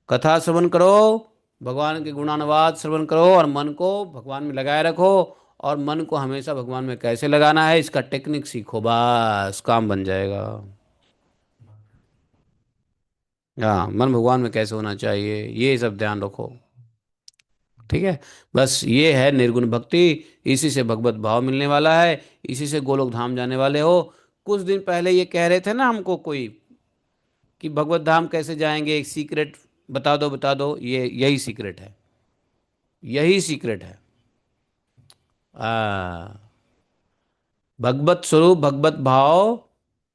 कथा श्रवण करो, भगवान के गुणानुवाद श्रवण करो, और मन को भगवान में लगाए रखो। और मन को हमेशा भगवान में कैसे लगाना है इसका टेक्निक सीखो, बस काम बन जाएगा। हाँ, मन भगवान में कैसे होना चाहिए ये सब ध्यान रखो। ठीक है, बस ये है निर्गुण भक्ति। इसी से भगवत भाव मिलने वाला है, इसी से गोलोक धाम जाने वाले हो। कुछ दिन पहले ये कह रहे थे ना हमको कोई कि भगवत धाम कैसे जाएंगे, एक सीक्रेट बता दो बता दो। ये यही सीक्रेट है, यही सीक्रेट है। आ भगवत स्वरूप भगवत भाव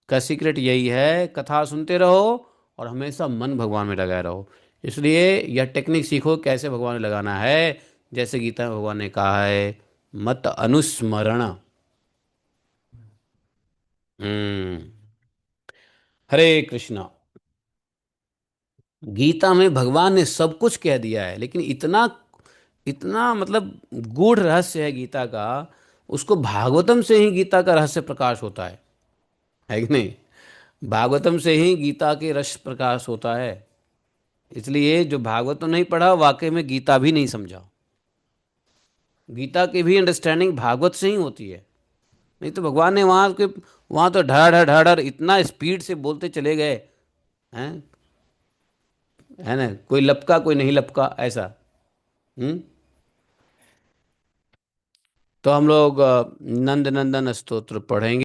का सीक्रेट यही है। कथा सुनते रहो और हमेशा मन भगवान में लगाए रहो। इसलिए यह टेक्निक सीखो कैसे भगवान में लगाना है। जैसे गीता में भगवान ने कहा है, मत अनुस्मरण। हम्म। हरे कृष्णा। गीता में भगवान ने सब कुछ कह दिया है, लेकिन इतना इतना मतलब गूढ़ रहस्य है गीता का। उसको भागवतम से ही गीता का रहस्य प्रकाश होता है कि नहीं? भागवतम से ही गीता के रस प्रकाश होता है। इसलिए जो भागवतम नहीं पढ़ा वाकई में गीता भी नहीं समझा। गीता की भी अंडरस्टैंडिंग भागवत से ही होती है। नहीं तो भगवान ने वहाँ तो ढड़ ढड़ ढड़ इतना स्पीड से बोलते चले गए हैं, है ना, कोई लपका कोई नहीं लपका ऐसा। हम्म। तो हम लोग नंद नंदन स्तोत्र पढ़ेंगे।